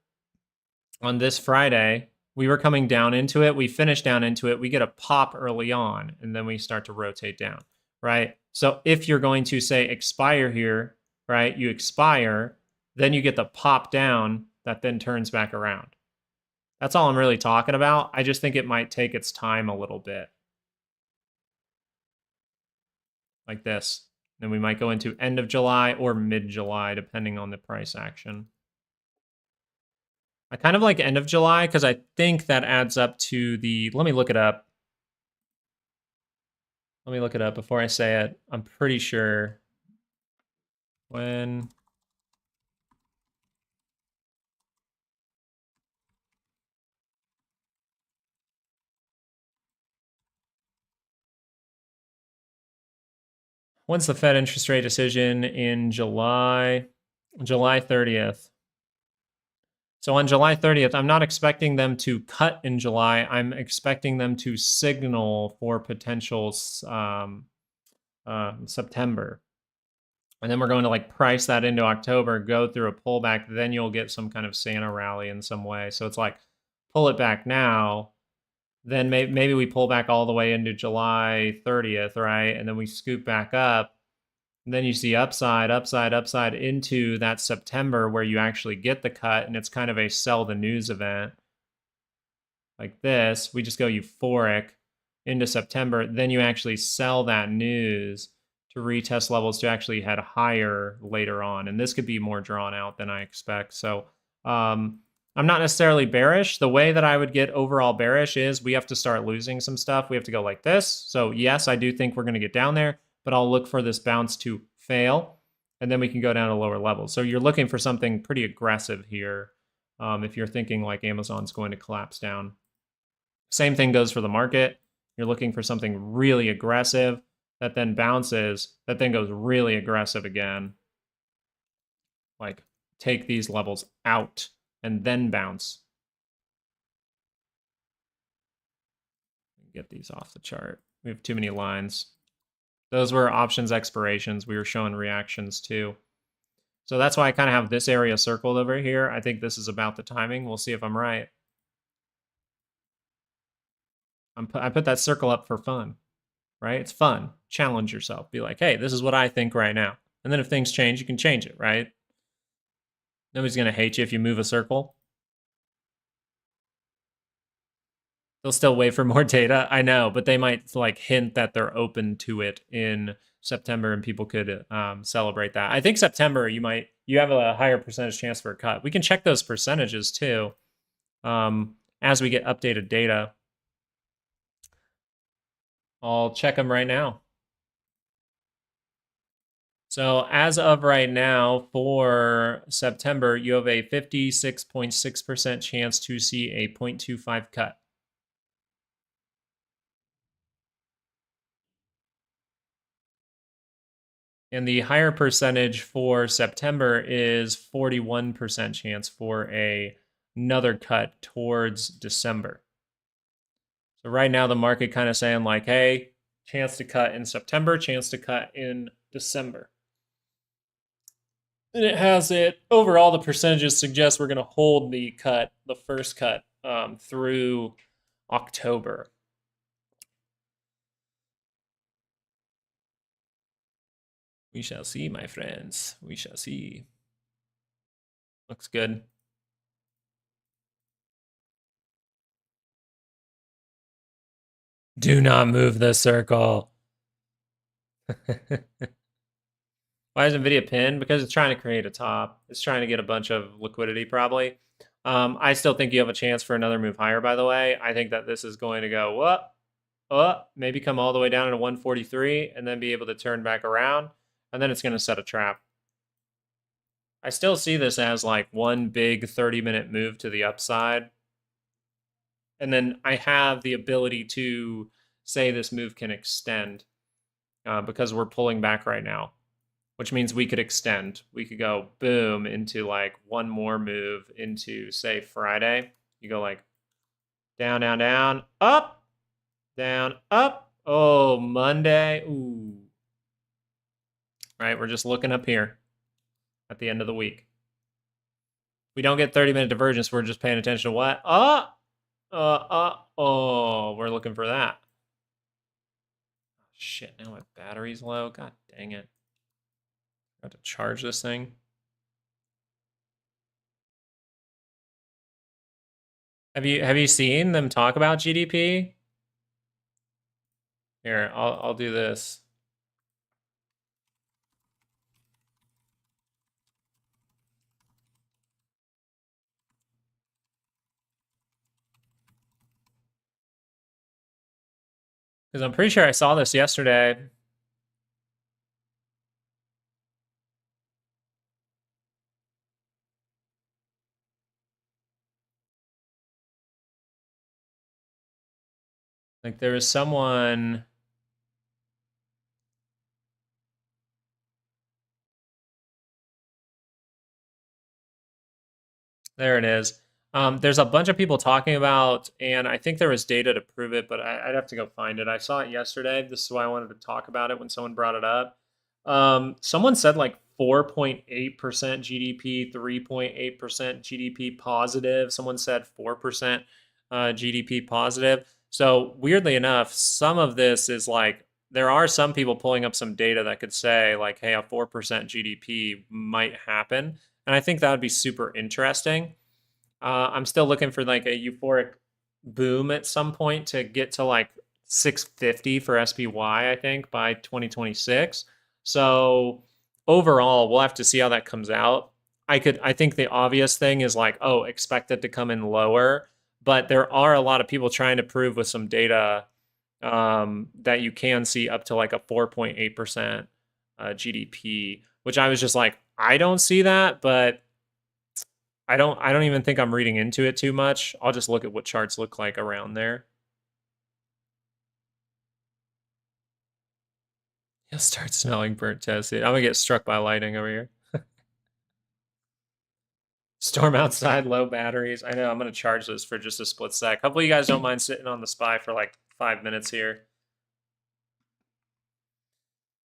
S1: on this Friday, we were coming down into it. We finished down into it. We get a pop early on, and then we start to rotate down, right? So if you're going to say expire here, right, you expire, then you get the pop down that then turns back around. That's all I'm really talking about. I just think it might take its time a little bit. Like this. Then we might go into end of July or mid-July, depending on the price action. I kind of like end of July because I think that adds up to the, let me look it up. Let me look it up before I say it. I'm pretty sure when's the Fed interest rate decision in July? July 30th. So on July 30th, I'm not expecting them to cut in July. I'm expecting them to signal for potential September. And then we're going to like price that into October, go through a pullback, then you'll get some kind of Santa rally in some way. So it's like pull it back now, Then maybe we pull back all the way into July 30th, right? And then we scoop back up. And then you see upside, upside, upside into that September where you actually get the cut, and it's kind of a sell the news event like this. We just go euphoric into September. Then you actually sell that news to retest levels to actually head higher later on. And this could be more drawn out than I expect. So I'm not necessarily bearish. The way that I would get overall bearish is we have to start losing some stuff. We have to go like this. So yes, I do think we're going to get down there, but I'll look for this bounce to fail, and then we can go down to lower levels. So you're looking for something pretty aggressive here if you're thinking like Amazon's going to collapse down. Same thing goes for the market. You're looking for something really aggressive that then bounces, that then goes really aggressive again. Like take these levels out and then bounce. Get these off the chart. We have too many lines. Those were options expirations. We were showing reactions too. So that's why I kind of have this area circled over here. I think this is about the timing. We'll see if I'm right. I put that circle up for fun, right? It's fun. Challenge yourself. Be like, hey, this is what I think right now. And then if things change, you can change it, right? Nobody's going to hate you if you move a circle. They'll still wait for more data. I know, but they might like hint that they're open to it in September, and people could celebrate that. I think September you have a higher percentage chance for a cut. We can check those percentages too as we get updated data. I'll check them right now. So as of right now for September, you have a 56.6% chance to see a 0.25 cut. And the higher percentage for September is 41% chance for another cut towards December. So right now the market kind of saying like, hey, chance to cut in September, chance to cut in December. And it has it, overall the percentages suggest we're going to hold the cut, the first cut, through October. We shall see, my friends. We shall see. Looks good. Do not move the circle. Why is Nvidia pinned? Because it's trying to create a top. It's trying to get a bunch of liquidity, probably. I still think you have a chance for another move higher, by the way. I think that this is going to go up, maybe come all the way down to 143, and then be able to turn back around, and then it's going to set a trap. I still see this as like one big 30-minute move to the upside. And then I have the ability to say this move can extend because we're pulling back right now, which means we could extend. We could go boom into like one more move into, say, Friday. You go like down, down, down, up, down, up. Oh, Monday. Ooh. Right, we're just looking up here at the end of the week. We don't get 30-minute divergence. We're just paying attention to what? Oh, we're looking for that. Shit, now my battery's low. God dang it. I have to charge this thing. Have you seen them talk about GDP? Here, I'll do this. Because I'm pretty sure I saw this yesterday. Like there was someone. There it is. There's a bunch of people talking about, and I think there was data to prove it, but I'd have to go find it. I saw it yesterday. This is why I wanted to talk about it when someone brought it up. Someone said like 4.8% GDP, 3.8% GDP positive. Someone said 4% GDP positive. So weirdly enough, some of this is like there are some people pulling up some data that could say like, hey, a 4% GDP might happen, and I think that would be super interesting. I'm still looking for like a euphoric boom at some point to get to like 650 for SPY, I think, by 2026. So overall, we'll have to see how that comes out. I think the obvious thing is like, oh, expect it to come in lower, but there are a lot of people trying to prove with some data that you can see up to like a 4.8% GDP, which I was just like, I don't see that, but I don't even think I'm reading into it too much. I'll just look at what charts look like around there. You'll start smelling burnt toast. I'm gonna get struck by lightning over here. Storm outside, low batteries. I know I'm gonna charge this for just a split sec. Hopefully you guys don't mind sitting on the spy for like 5 minutes here.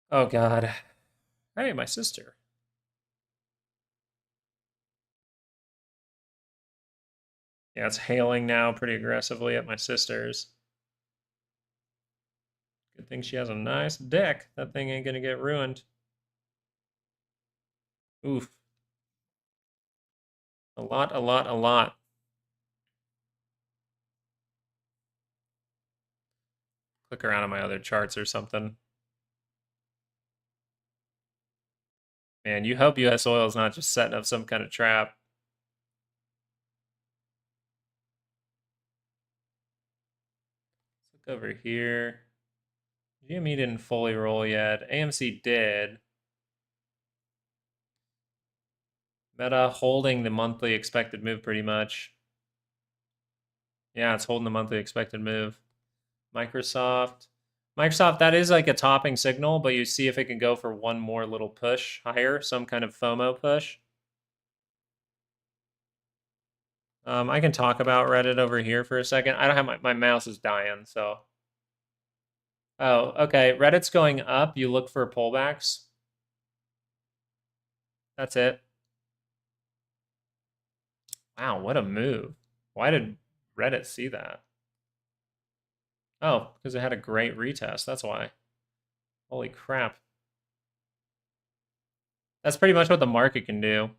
S1: Oh god. Hey, my sister. Yeah, it's hailing now pretty aggressively at my sister's. Good thing she has a nice deck. That thing ain't gonna get ruined. Oof. A lot, a lot, a lot. Click around on my other charts or something. Man, you hope US oil is not just setting up some kind of trap. Let's look over here. GME didn't fully roll yet. AMC did. Meta holding the monthly expected move pretty much. Yeah, it's holding the monthly expected move. Microsoft. Microsoft, that is like a topping signal, but you see if it can go for one more little push higher, some kind of FOMO push. I can talk about Reddit over here for a second. I don't have my mouse is dying, so. Oh, okay. Reddit's going up. You look for pullbacks. That's it. Wow, what a move. Why did Reddit see that? Oh, because it had a great retest. That's why. Holy crap. That's pretty much what the market can do.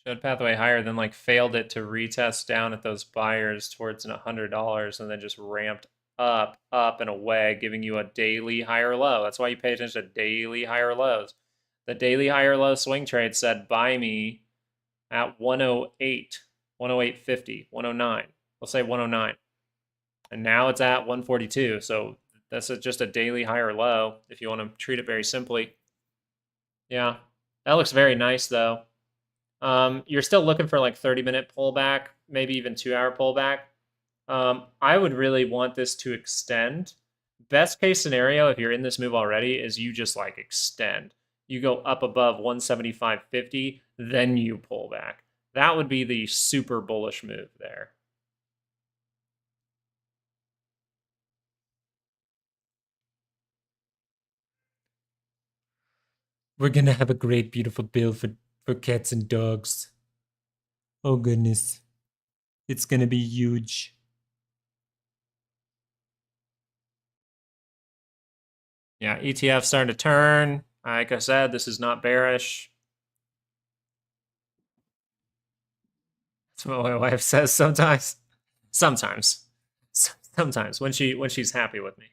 S1: Showed pathway higher, then like failed it to retest down at those buyers towards $100 and then just ramped up, up and away, giving you a daily higher low. That's why you pay attention to daily higher lows. The daily higher low swing trade said buy me at 108, 108.50, 109. We'll say 109. And now it's at 142. So that's just a daily higher low if you want to treat it very simply. Yeah. That looks very nice though. You're still looking for like 30-minute pullback, maybe even 2-hour pullback. I would really want this to extend. Best case scenario, if you're in this move already, is you just like extend. You go up above 175.50, then you pull back. That would be the super bullish move there. We're gonna have a great, beautiful bill for cats and dogs. Oh goodness. It's gonna be huge. Yeah, ETF starting to turn. Like I said, this is not bearish. That's what my wife says sometimes. Sometimes. Sometimes when she's happy with me.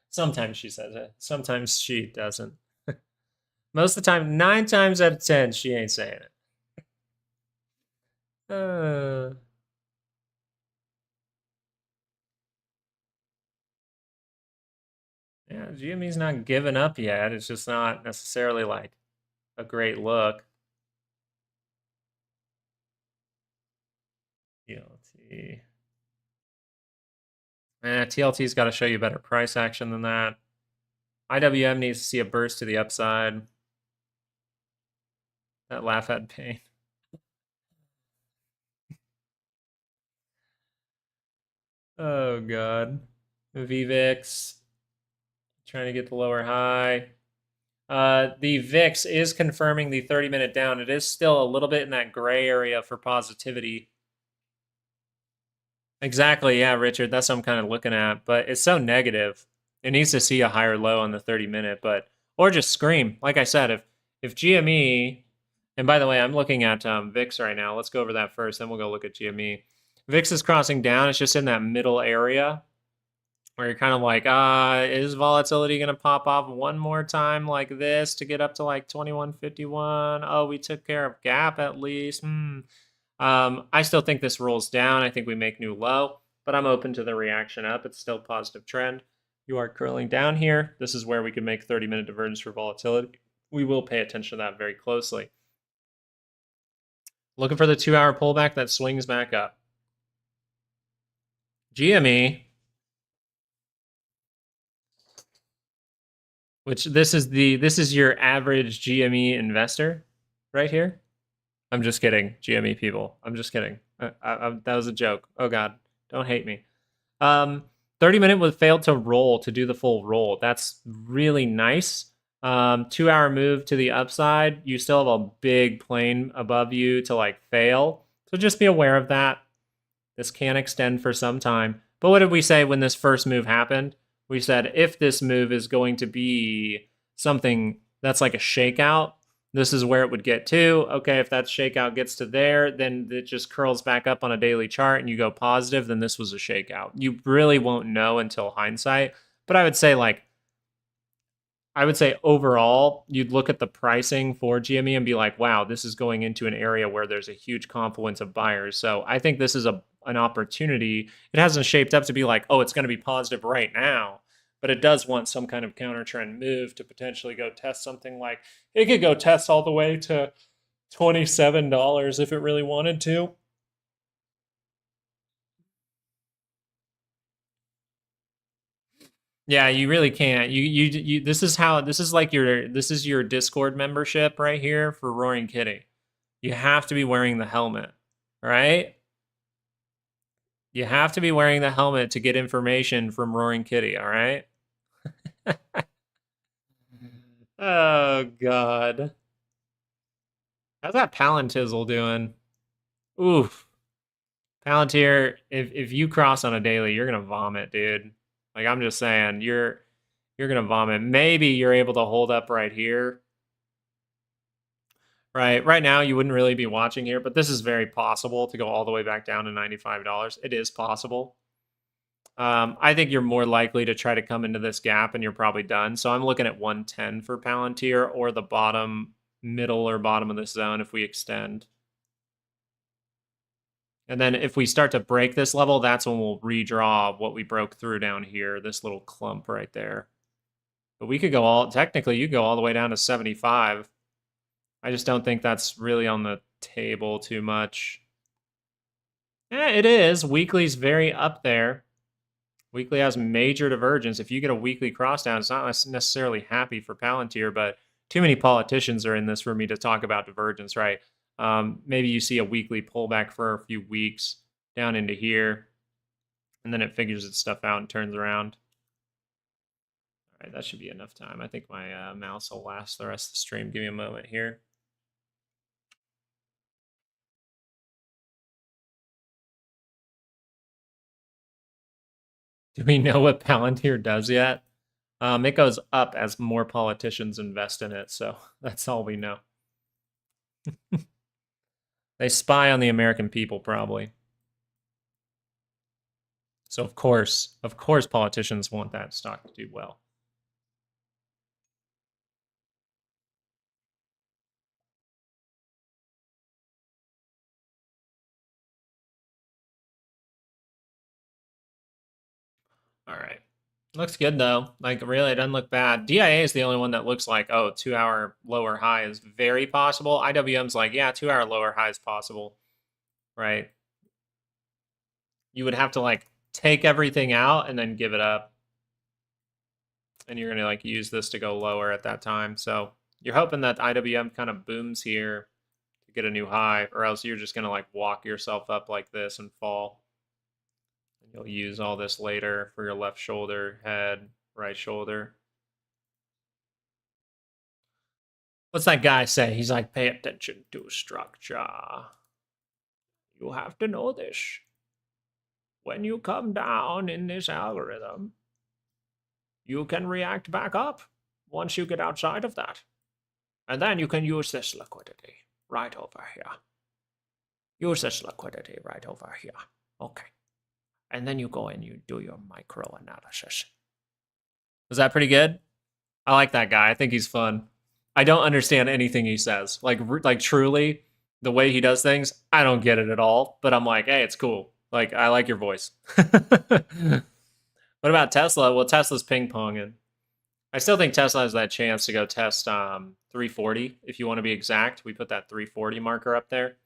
S1: Sometimes she says it. Sometimes she doesn't. Most of the time, 9 times out of 10, she ain't saying it. Yeah, GME's not giving up yet. It's just not necessarily like a great look. TLT. TLT's got to show you better price action than that. IWM needs to see a burst to the upside. That laugh had pain. Oh god. VVIX trying to get the lower high. The VIX is confirming the 30-minute down. It is still a little bit in that gray area for positivity. Exactly, yeah, Richard. That's what I'm kind of looking at. But it's so negative. It needs to see a higher low on the 30-minute, but or just scream. Like I said, if GME, and by the way, I'm looking at VIX right now. Let's go over that first, then we'll go look at GME. VIX is crossing down. It's just in that middle area where you're kind of like, is volatility going to pop off one more time like this to get up to like 2151? Oh, we took care of gap at least. I still think this rolls down. I think we make new low, but I'm open to the reaction up. It's still a positive trend. You are curling down here. This is where we can make 30-minute divergence for volatility. We will pay attention to that very closely. Looking for the 2-hour pullback that swings back up. GME, which this is your average GME investor right here. I'm just kidding, GME people. I'm just kidding. That was a joke. Oh God, don't hate me. 30-minute was failed to roll to do the full roll. That's really nice. 2-hour move to the upside. You still have a big plane above you to like fail. So just be aware of that. This can extend for some time. But what did we say when this first move happened? We said if this move is going to be something that's like a shakeout, this is where it would get to. Okay, if that shakeout gets to there, then it just curls back up on a daily chart and you go positive, then this was a shakeout. You really won't know until hindsight. But I would say overall, you'd look at the pricing for GME and be like, wow, this is going into an area where there's a huge confluence of buyers. So I think this is an opportunity. It hasn't shaped up to be like, oh, it's going to be positive right now. But it does want some kind of counter trend move to potentially go test something like it could go test all the way to $27 if it really wanted to. Yeah, you really can't. You this is your Discord membership right here for Roaring Kitty. You have to be wearing the helmet, right? You have to be wearing the helmet to get information from Roaring Kitty, all right? Oh God. How's that Palantizzle doing? Oof. Palantir, if you cross on a daily, you're gonna vomit, dude. Like I'm just saying, you're gonna vomit. Maybe you're able to hold up right here. Right now, you wouldn't really be watching here, but this is very possible to go all the way back down to $95. It is possible. I think you're more likely to try to come into this gap and you're probably done. So I'm looking at 110 for Palantir or the middle or bottom of this zone if we extend. And then if we start to break this level, that's when we'll redraw what we broke through down here, this little clump right there. But we could go technically you go all the way down to 75. I just don't think that's really on the table too much. Yeah, it is. Weekly's very up there. Weekly has major divergence. If you get a weekly crossdown, it's not necessarily happy for Palantir, but too many politicians are in this for me to talk about divergence, right? Maybe you see a weekly pullback for a few weeks down into here, and then it figures its stuff out and turns around. All right, that should be enough time. I think my mouse will last the rest of the stream. Give me a moment here. Do we know what Palantir does yet? It goes up as more politicians invest in it, so that's all we know. They spy on the American people, probably. So of course, politicians want that stock to do well. All right. Looks good though. Like really, it doesn't look bad. DIA is the only one that looks like, oh, 2-hour lower high is very possible. IWM's like, yeah, 2-hour lower high is possible, right? You would have to like take everything out and then give it up, and you're gonna like use this to go lower at that time. So you're hoping that IWM kind of booms here to get a new high, or else you're just gonna like walk yourself up like this and fall. You'll use all this later for your left shoulder, head, right shoulder. What's that guy say? He's like, pay attention to structure. You have to know this. When you come down in this algorithm, you can react back up once you get outside of that. And then you can use this liquidity right over here. Use this liquidity right over here. Okay. And then you go and you do your micro analysis. Was that pretty good? I like that guy. I think he's fun. I don't understand anything he says. Like truly, the way he does things, I don't get it at all. But I'm like, hey, it's cool. Like, I like your voice. What about Tesla? Well, Tesla's ping-ponging. I still think Tesla has that chance to go test 340, if you want to be exact. We put that 340 marker up there.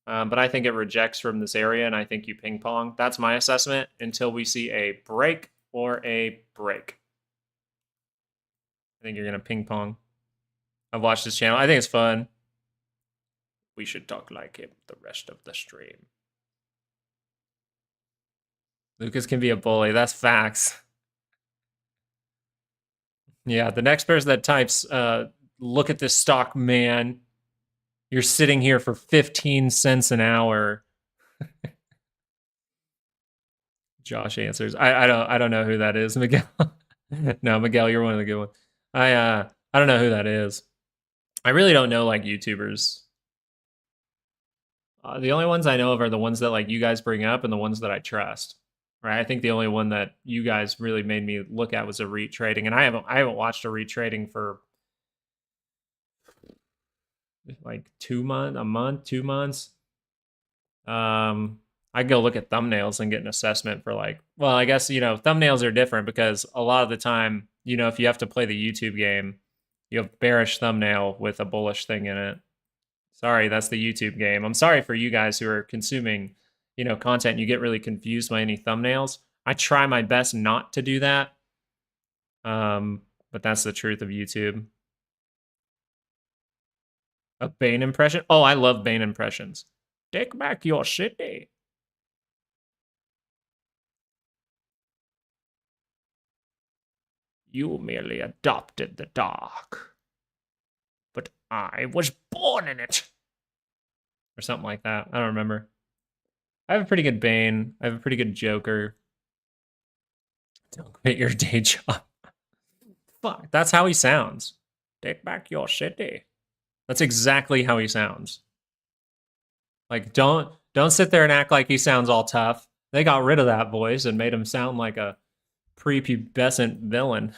S1: But I think it rejects from this area, and I think you ping-pong. That's my assessment until we see a break or a break. I think you're going to ping-pong. I've watched this channel. I think it's fun. We should talk like him the rest of the stream. Lucas can be a bully. That's facts. Yeah, the next person that types, look at this stock, man. You're sitting here for 15 cents an hour. Josh answers. I don't know who that is, Miguel. No, Miguel, you're one of the good ones. I don't know who that is. I really don't know like YouTubers. The only ones I know of are the ones that like you guys bring up and the ones that I trust. Right? I think the only one that you guys really made me look at was a REIT trading, and I haven't watched a REIT trading for like 2 months. I go look at thumbnails and get an assessment for like, well, I guess, thumbnails are different because a lot of the time, if you have to play the YouTube game, you have bearish thumbnail with a bullish thing in it. Sorry, that's the YouTube game. I'm sorry for you guys who are consuming, content. You get really confused by any thumbnails. I try my best not to do that. But that's the truth of YouTube. A Bane impression? Oh, I love Bane impressions. Take back your city. You merely adopted the dark. But I was born in it. Or something like that. I don't remember. I have a pretty good Bane. I have a pretty good Joker. Don't quit your day job. Fuck, that's how he sounds. Take back your city. That's exactly how he sounds. Like, don't sit there and act like he sounds all tough. They got rid of that voice and made him sound like a prepubescent villain.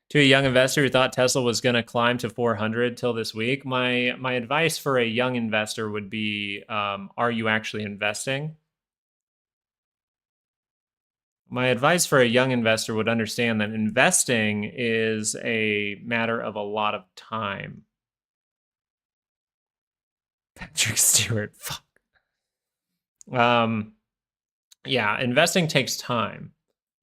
S1: To a young investor who thought Tesla was going to climb to 400 till this week, my advice for a young investor would be, are you actually investing? My advice for a young investor would understand that investing is a matter of a lot of time. Patrick Stewart, fuck. Yeah, investing takes time,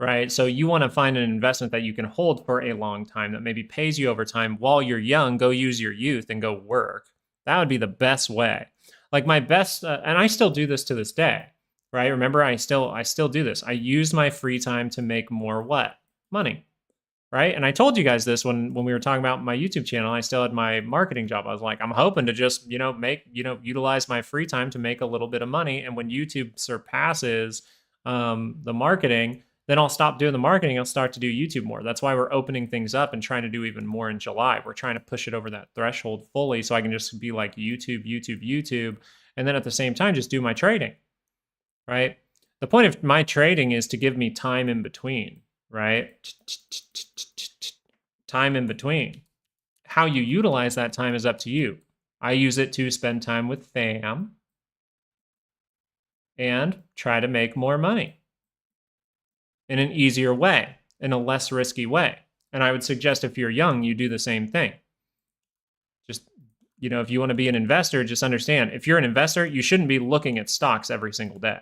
S1: right? So you want to find an investment that you can hold for a long time that maybe pays you over time while you're young. Go use your youth and go work. That would be the best way. Like my best, and I still do this to this day, right? Remember, I still do this. I use my free time to make more what? Money, right? And I told you guys this when we were talking about my YouTube channel. I still had my marketing job. I was like, I'm hoping to just, utilize my free time to make a little bit of money. And when YouTube surpasses the marketing, then I'll stop doing the marketing. I'll start to do YouTube more. That's why we're opening things up and trying to do even more in July. We're trying to push it over that threshold fully so I can just be like YouTube. And then at the same time, just do my trading, right? The point of my trading is to give me time in between, right? Time in between. How you utilize that time is up to you. I use it to spend time with fam and try to make more money in an easier way, in a less risky way. And I would suggest if you're young, you do the same thing. Just, if you want to be an investor, just understand, if you're an investor, you shouldn't be looking at stocks every single day.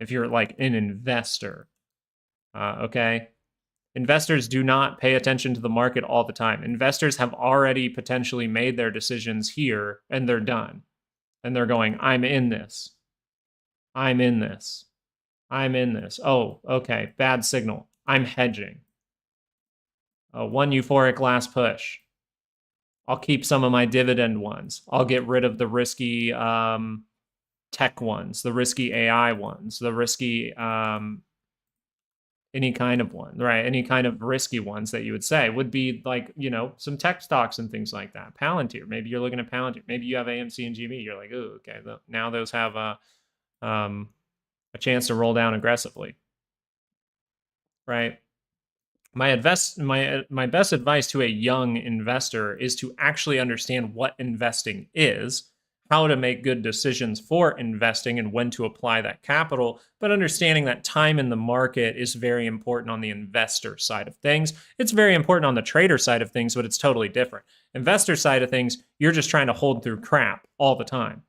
S1: If you're like an investor, okay? Investors do not pay attention to the market all the time. Investors have already potentially made their decisions here and they're done. And they're going, I'm in this. I'm in this. I'm in this. Oh, okay. Bad signal. I'm hedging. One euphoric last push. I'll keep some of my dividend ones. I'll get rid of the risky tech ones, the risky AI ones, the risky any kind of one, right? Any kind of risky ones that you would say would be like, some tech stocks and things like that. Palantir, maybe you're looking at Palantir. Maybe you have AMC and GME. You're like, oh, okay, now those have a chance to roll down aggressively, right? My best advice to a young investor is to actually understand what investing is, how to make good decisions for investing, and when to apply that capital, but understanding that time in the market is very important on the investor side of things. It's very important on the trader side of things, but it's totally different. Investor side of things, you're just trying to hold through crap all the time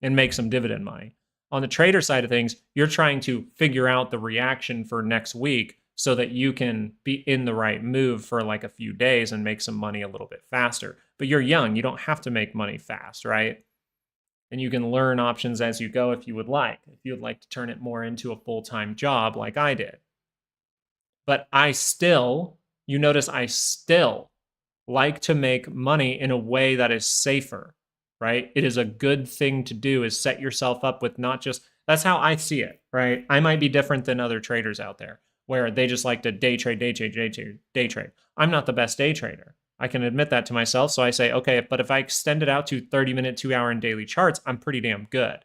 S1: and make some dividend money. On the trader side of things, you're trying to figure out the reaction for next week so that you can be in the right move for like a few days and make some money a little bit faster. But you're young, you don't have to make money fast, right? And you can learn options as you go if you would like. If you would like to turn it more into a full-time job like I did. But you notice I still like to make money in a way that is safer, right? It is a good thing to do, is set yourself up with not just, that's how I see it, right? I might be different than other traders out there where they just like to day trade. I'm not the best day trader. I can admit that to myself. So I say, okay, but if I extend it out to 30-minute, 2-hour, and daily charts, I'm pretty damn good.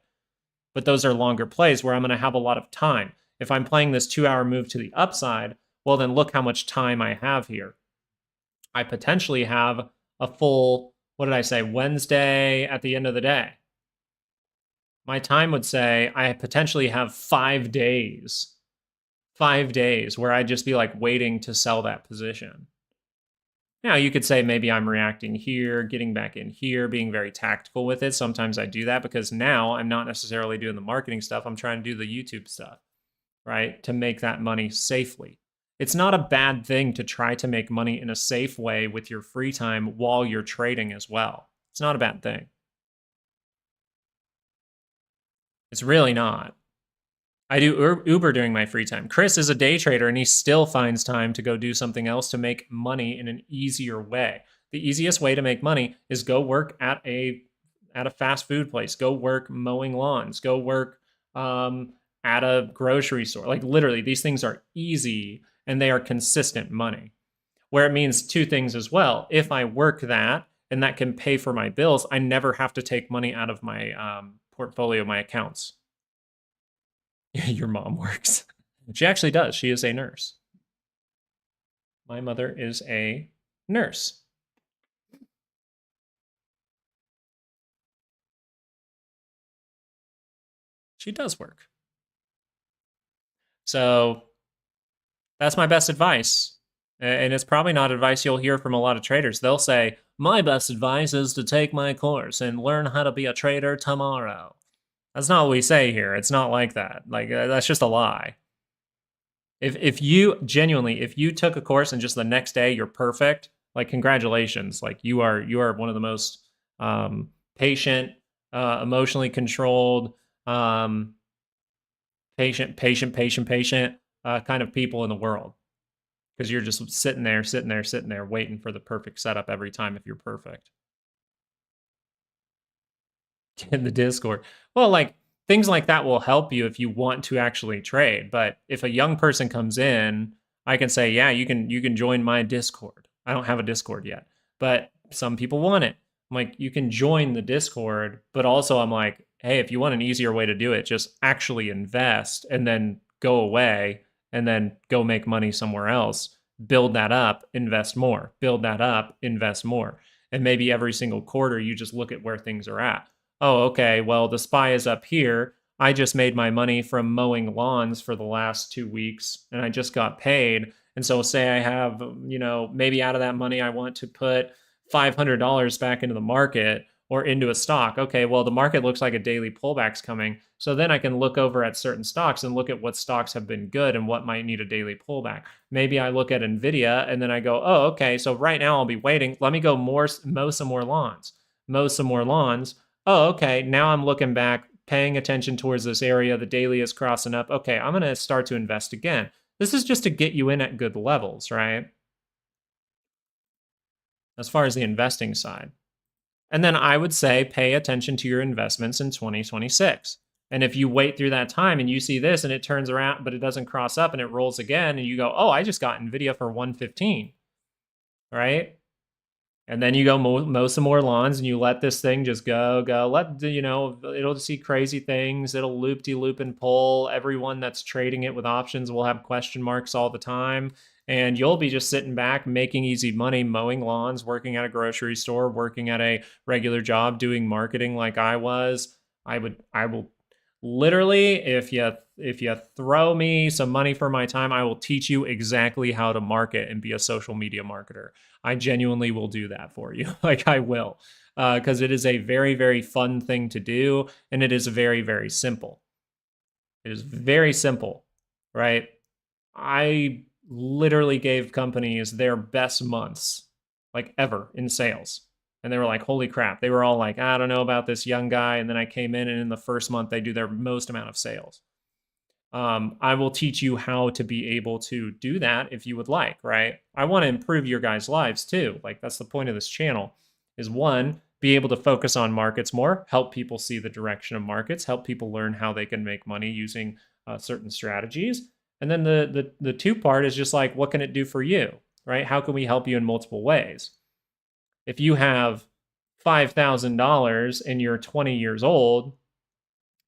S1: But those are longer plays where I'm going to have a lot of time. If I'm playing this 2-hour move to the upside, well, then look how much time I have here. I potentially have a full, what did I say, Wednesday at the end of the day. My time would say I potentially have 5 days. 5 days where I'd just be like waiting to sell that position. Now, you could say maybe I'm reacting here, getting back in here, being very tactical with it. Sometimes I do that because now I'm not necessarily doing the marketing stuff. I'm trying to do the YouTube stuff, right? To make that money safely. It's not a bad thing to try to make money in a safe way with your free time while you're trading as well. It's not a bad thing. It's really not. I do Uber during my free time. Chris is a day trader and he still finds time to go do something else to make money in an easier way. The easiest way to make money is go work at a fast food place, go work mowing lawns, go work at a grocery store. Like literally, these things are easy and they are consistent money. Where it means two things as well. If I work that and that can pay for my bills, I never have to take money out of my portfolio, my accounts. Your mom works. She actually does. She is a nurse. My mother is a nurse. She does work. So that's my best advice. And it's probably not advice you'll hear from a lot of traders. They'll say, my best advice is to take my course and learn how to be a trader tomorrow. That's not what we say here. It's not like that. Like, that's just a lie. If you genuinely, if you took a course and just the next day you're perfect, like congratulations. Like you are one of the most patient, emotionally controlled, patient kind of people in the world. Because you're just sitting there, waiting for the perfect setup every time if you're perfect. In the Discord. Well, like things like that will help you if you want to actually trade. But if a young person comes in, I can say, yeah, you can join my Discord. I don't have a Discord yet, but some people want it. I'm like, you can join the Discord, but also I'm like, hey, if you want an easier way to do it, just actually invest and then go away and then go make money somewhere else. Build that up, invest more. Build that up, invest more. And maybe every single quarter, you just look at where things are at. Oh, okay, well, the SPY is up here. I just made my money from mowing lawns for the last 2 weeks, and I just got paid. And so say I have, maybe out of that money, I want to put $500 back into the market or into a stock. Okay, well, the market looks like a daily pullback's coming. So then I can look over at certain stocks and look at what stocks have been good and what might need a daily pullback. Maybe I look at Nvidia and then I go, oh, okay, so right now I'll be waiting. Let me go mow some more lawns. Mow some more lawns. Oh, okay, now I'm looking back, paying attention towards this area. The daily is crossing up. Okay, I'm going to start to invest again. This is just to get you in at good levels, right? As far as the investing side. And then I would say pay attention to your investments in 2026. And if you wait through that time and you see this and it turns around, but it doesn't cross up and it rolls again, and you go, oh, I just got Nvidia for 115, right? And then you go mow some more lawns and you let this thing just go. Let, it'll see crazy things. It'll loop-de-loop and pull. Everyone that's trading it with options will have question marks all the time. And you'll be just sitting back, making easy money, mowing lawns, working at a grocery store, working at a regular job, doing marketing like I was. I will literally, if you throw me some money for my time, I will teach you exactly how to market and be a social media marketer. I genuinely will do that for you. Like I will, because it is a very, very fun thing to do, and it is very, very simple. It is very simple, right? I literally gave companies their best months, like ever, in sales. And they were like, holy crap. They were all like, I don't know about this young guy. And then I came in, and in the first month, they do their most amount of sales. I will teach you how to be able to do that if you would like, right? I want to improve your guys' lives too. Like that's the point of this channel is one, be able to focus on markets more, help people see the direction of markets, help people learn how they can make money using certain strategies. And then the two part is just like, what can it do for you, right? How can we help you in multiple ways? If you have $5,000 and you're 20 years old,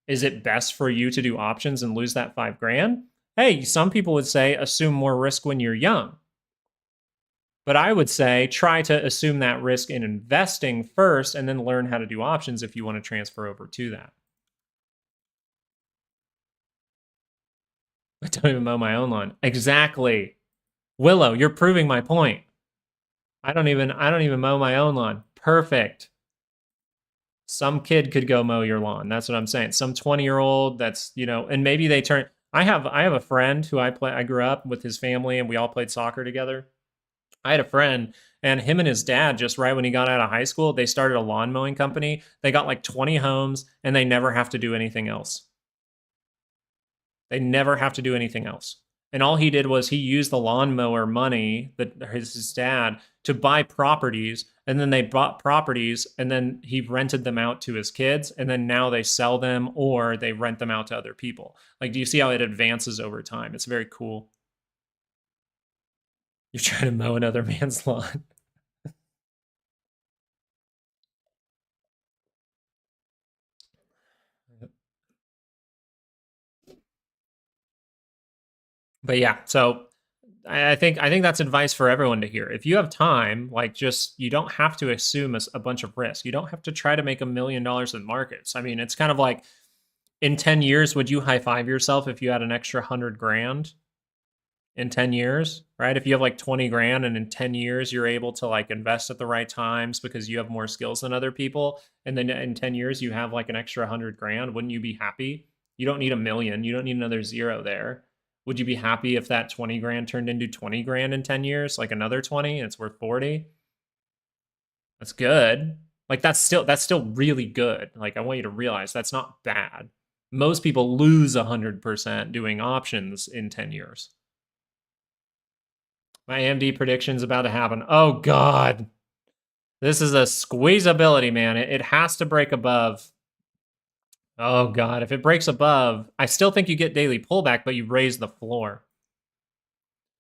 S1: is it best for you to do options and lose that $5,000? Hey, some people would say assume more risk when you're young. But I would say try to assume that risk in investing first and then learn how to do options if you want to transfer over to that. I don't even mow my own lawn. Exactly. Willow, you're proving my point. I don't even mow my own lawn. Perfect. Some kid could go mow your lawn. That's what I'm saying. Some 20-year-old that's, and maybe they turn. I have a friend who I grew up with his family and we all played soccer together. I had a friend and him and his dad, just right when he got out of high school, they started a lawn mowing company. They got like 20 homes and they never have to do anything else. They never have to do anything else. And all he did was he used the lawnmower money that his dad to buy properties, and then they bought properties, and then he rented them out to his kids, and then now they sell them or they rent them out to other people. Like, do you see how it advances over time? It's very cool. You're trying to mow another man's lawn. But yeah, so I think that's advice for everyone to hear. If you have time, like just you don't have to assume a bunch of risk. You don't have to try to make $1 million in markets. I mean, it's kind of like in 10 years, would you high five yourself if you had an extra 100 grand in 10 years, right? If you have like 20 grand and in 10 years you're able to like invest at the right times because you have more skills than other people, and then in 10 years you have like an extra 100 grand, wouldn't you be happy? You don't need $1 million. You don't need another zero there. Would you be happy if that 20 grand turned into 20 grand in 10 years, like another 20 and it's worth 40? That's good. Like that's still really good. Like I want you to realize that's not bad. Most people lose 100% doing options in 10 years. My AMD prediction's about to happen. Oh God. This is a squeezability, man. It has to break above. Oh God. If it breaks above, I still think you get daily pullback, but you raise the floor.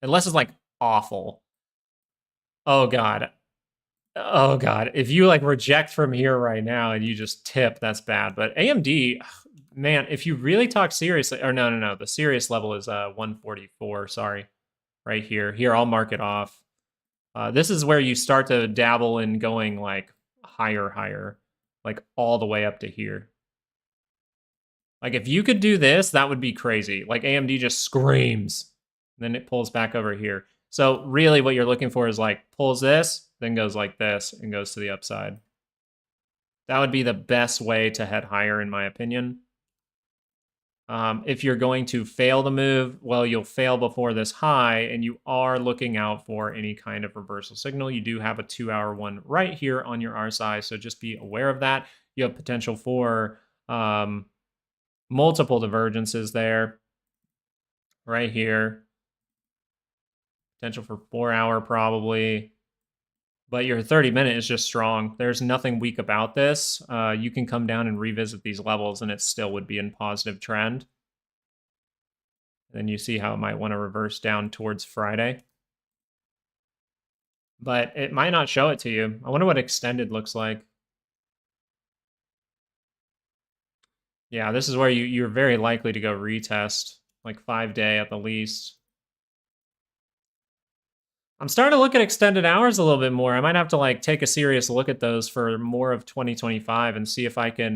S1: Unless it's like awful. Oh God. Oh God. If you like reject from here right now and you just tip, that's bad. But AMD, man, if you really talk seriously, or no. The serious level is 144. Sorry. Right here. Here, I'll mark it off. This is where you start to dabble in going like higher, like all the way up to here. Like if you could do this, that would be crazy. Like AMD just screams, then it pulls back over here. So really what you're looking for is like pulls this, then goes like this and goes to the upside. That would be the best way to head higher in my opinion. If you're going to fail the move, well, you'll fail before this high, and you are looking out for any kind of reversal signal. You do have a 2-hour one right here on your RSI, so just be aware of that. You have potential for multiple divergences there, right here. Potential for 4-hour probably. But your 30-minute is just strong. There's nothing weak about this. You can come down and revisit these levels, and it still would be in positive trend. Then you see how it might want to reverse down towards Friday. But it might not show it to you. I wonder what extended looks like. Yeah, this is where you're very likely to go retest, like 5-day at the least. I'm starting to look at extended hours a little bit more. I might have to like take a serious look at those for more of 2025 and see if I can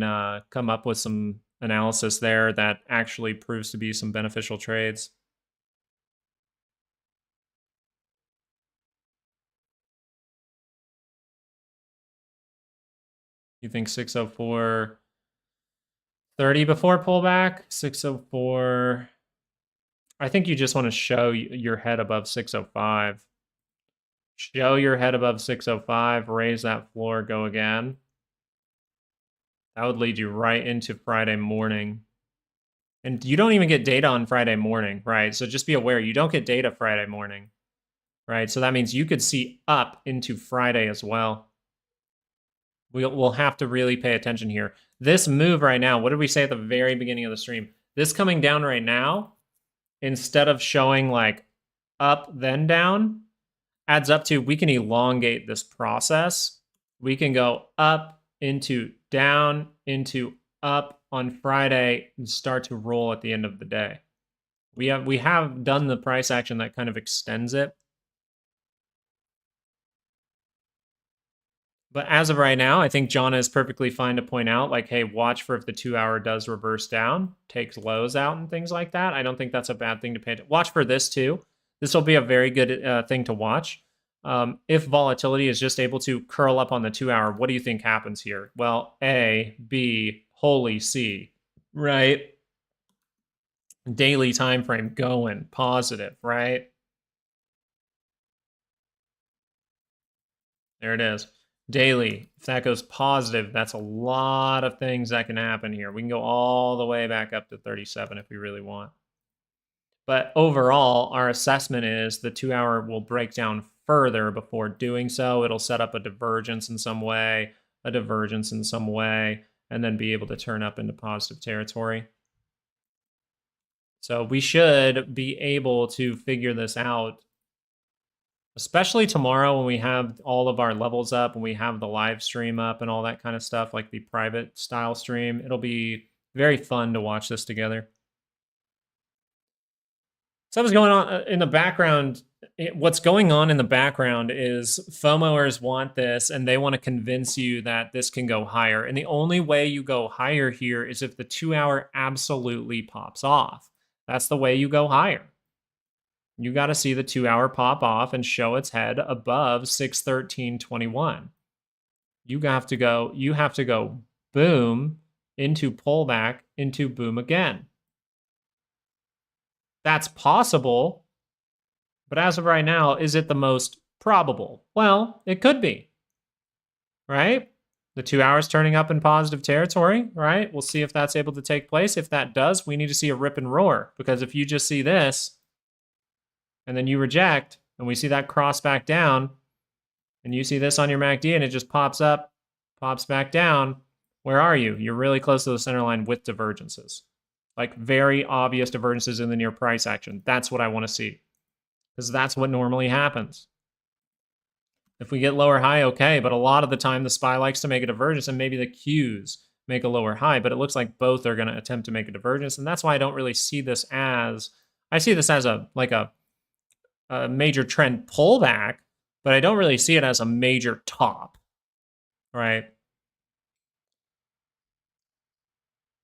S1: come up with some analysis there that actually proves to be some beneficial trades. You think 604.30 before pullback? 604. I think you just want to show your head above 605. Show your head above 605, raise that floor, go again. That would lead you right into Friday morning. And you don't even get data on Friday morning, right? So just be aware, you don't get data Friday morning, right? So that means you could see up into Friday as well. We'll have to really pay attention here. This move right now, what did we say at the very beginning of the stream? This coming down right now, instead of showing like up then down, adds up to we can elongate this process. We can go up into down into up on Friday and start to roll at the end of the day. We have done the price action that kind of extends it. But as of right now, I think Jana is perfectly fine to point out, like, hey, watch for if the 2-hour does reverse down, takes lows out and things like that. I don't think that's a bad thing to pay attention. Watch for this too. This will be a very good thing to watch. If volatility is just able to curl up on the 2-hour, what do you think happens here? Well, A, B, holy C, right? Daily time frame going positive, right? There it is. Daily, if that goes positive, that's a lot of things that can happen here. We can go all the way back up to 37 if we really want. But overall, our assessment is the 2-hour will break down further before doing so. It'll set up a divergence in some way, a divergence in some way, and then be able to turn up into positive territory. So we should be able to figure this out, especially tomorrow when we have all of our levels up and we have the live stream up and all that kind of stuff, like the private style stream. It'll be very fun to watch this together. Something's going on in the background. What's going on in the background is FOMOers want this and they want to convince you that this can go higher. And the only way you go higher here is if the 2-hour absolutely pops off. That's the way you go higher. You got to see the 2-hour pop off and show its head above 613.21. You have to go boom into pullback into boom again. That's possible, but as of right now, is it the most probable? Well, it could be, right? The 2-hours turning up in positive territory, right? We'll see if that's able to take place. If that does, we need to see a rip and roar, because if you just see this and then you reject and we see that cross back down and you see this on your MACD and it just pops up, pops back down, where are you? You're really close to the center line with divergences. Like very obvious divergences in the near price action. That's what I want to see, because that's what normally happens. If we get lower high, okay, but a lot of the time the SPY likes to make a divergence and maybe the Qs make a lower high, but it looks like both are going to attempt to make a divergence, and that's why I don't really see this as, I see this as a major trend pullback, but I don't really see it as a major top, right?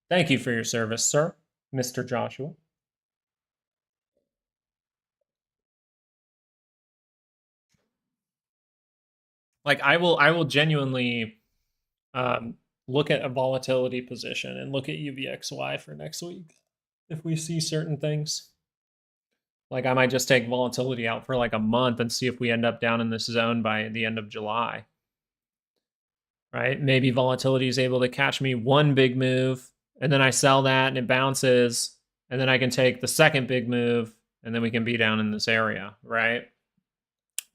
S1: Thank you for your service, sir, Mr. Joshua. Like I will genuinely look at a volatility position and look at UVXY for next week if we see certain things. Like I might just take volatility out for like a month and see if we end up down in this zone by the end of July. Right? Maybe volatility is able to catch me one big move and then I sell that and it bounces and then I can take the second big move and then we can be down in this area, right?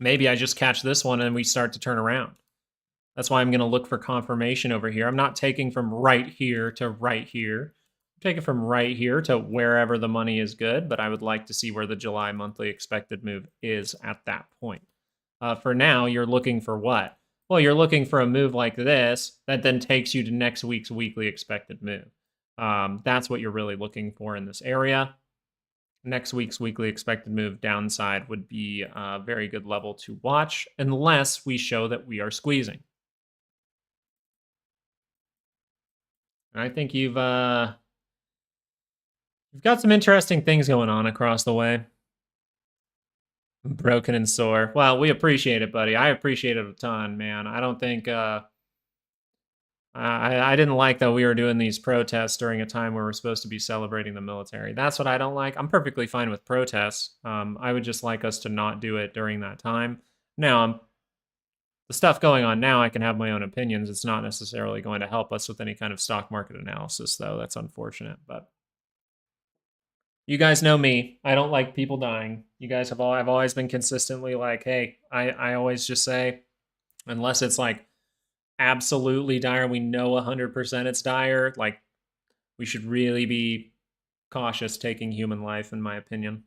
S1: Maybe I just catch this one and we start to turn around. That's why I'm going to look for confirmation over here. I'm not taking from right here to right here. I'm taking from right here to wherever the money is good, but I would like to see where the July monthly expected move is at that point. For now, you're looking for what? Well, you're looking for a move like this that then takes you to next week's weekly expected move. That's what you're really looking for in this area. Next week's weekly expected move downside would be a very good level to watch unless we show that we are squeezing. And I think you've got some interesting things going on across the way. Broken and sore. Well, we appreciate it, buddy. I appreciate it a ton, man. I don't think I didn't like that we were doing these protests during a time where we're supposed to be celebrating the military. That's what I don't like. I'm perfectly fine with protests. I would just like us to not do it during that time. Now, the stuff going on now, I can have my own opinions. It's not necessarily going to help us with any kind of stock market analysis, though. That's unfortunate, but you guys know me. I don't like people dying. You guys have I've always been consistently like, hey, I always just say, unless it's like absolutely dire, we know 100% it's dire, like we should really be cautious taking human life, in my opinion.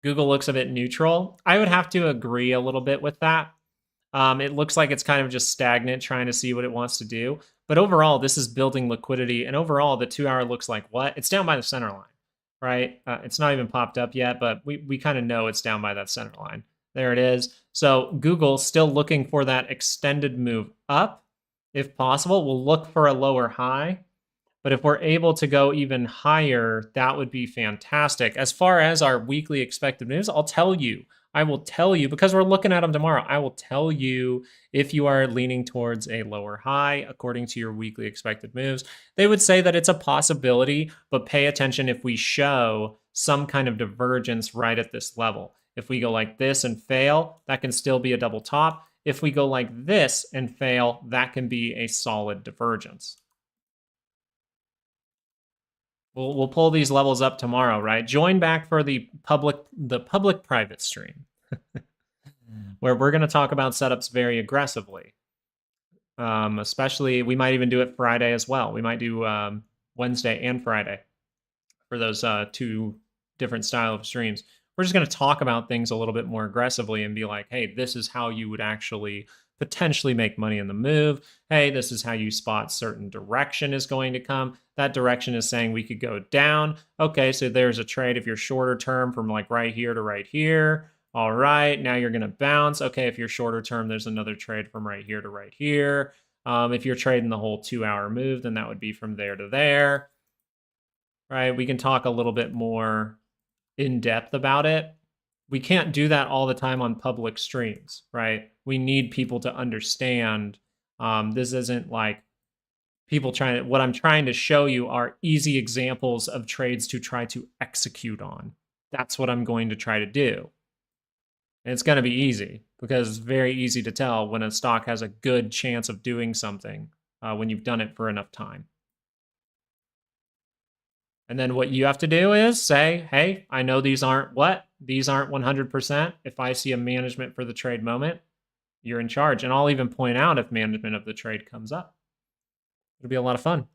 S1: Google looks a bit neutral. I would have to agree a little bit with that. It looks like it's kind of just stagnant, trying to see what it wants to do. But overall, this is building liquidity. And overall, the 2 hour looks like what? It's down by the center line, right? It's not even popped up yet, but we kind of know it's down by that center line. There it is. So Google still looking for that extended move up. If possible, we'll look for a lower high. But if we're able to go even higher, that would be fantastic. As far as our weekly expected moves, I'll tell you. I will tell you, because we're looking at them tomorrow, I will tell you if you are leaning towards a lower high according to your weekly expected moves. They would say that it's a possibility, but pay attention if we show some kind of divergence right at this level. If we go like this and fail, that can still be a double top. If we go like this and fail, that can be a solid divergence. We'll pull these levels up tomorrow, right? Join back for the public-private stream, where we're going to talk about setups very aggressively. Especially, we might even do it Friday as well. We might do Wednesday and Friday for those 2 different style of streams. We're just going to talk about things a little bit more aggressively and be like, hey, this is how you would actually potentially make money in the move. Hey, this is how you spot certain direction is going to come. That direction is saying we could go down. Okay, so there's a trade if you're shorter term from like right here to right here. All right, now you're going to bounce. Okay, if you're shorter term, there's another trade from right here to right here. If you're trading the whole 2 hour move, then that would be from there to there. Right, we can talk a little bit more in depth about it. We can't do that all the time on public streams, right? We need people to understand this isn't like people trying to, what I'm trying to show you are easy examples of trades to try to execute on. That's what I'm going to try to do. And it's going to be easy because it's very easy to tell when a stock has a good chance of doing something when you've done it for enough time. And then what you have to do is say, hey, I know these aren't what? These aren't 100%. If I see a management for the trade moment, you're in charge. And I'll even point out if management of the trade comes up. It'll be a lot of fun.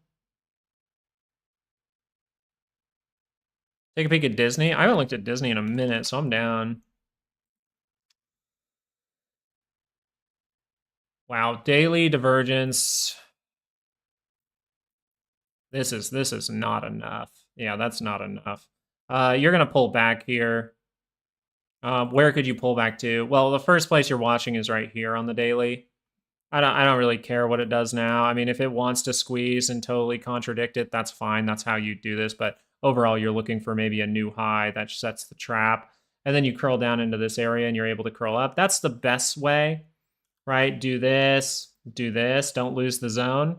S1: Take a peek at Disney. I haven't looked at Disney in a minute, so I'm down. Wow, daily divergence. This is not enough. Yeah, that's not enough. You're gonna pull back here. Where could you pull back to? Well, the first place you're watching is right here on the daily. I don't really care what it does now. I mean, if it wants to squeeze and totally contradict it, that's fine. That's how you do this. But overall, you're looking for maybe a new high that sets the trap. And then you curl down into this area and you're able to curl up. That's the best way, right? Do this, don't lose the zone.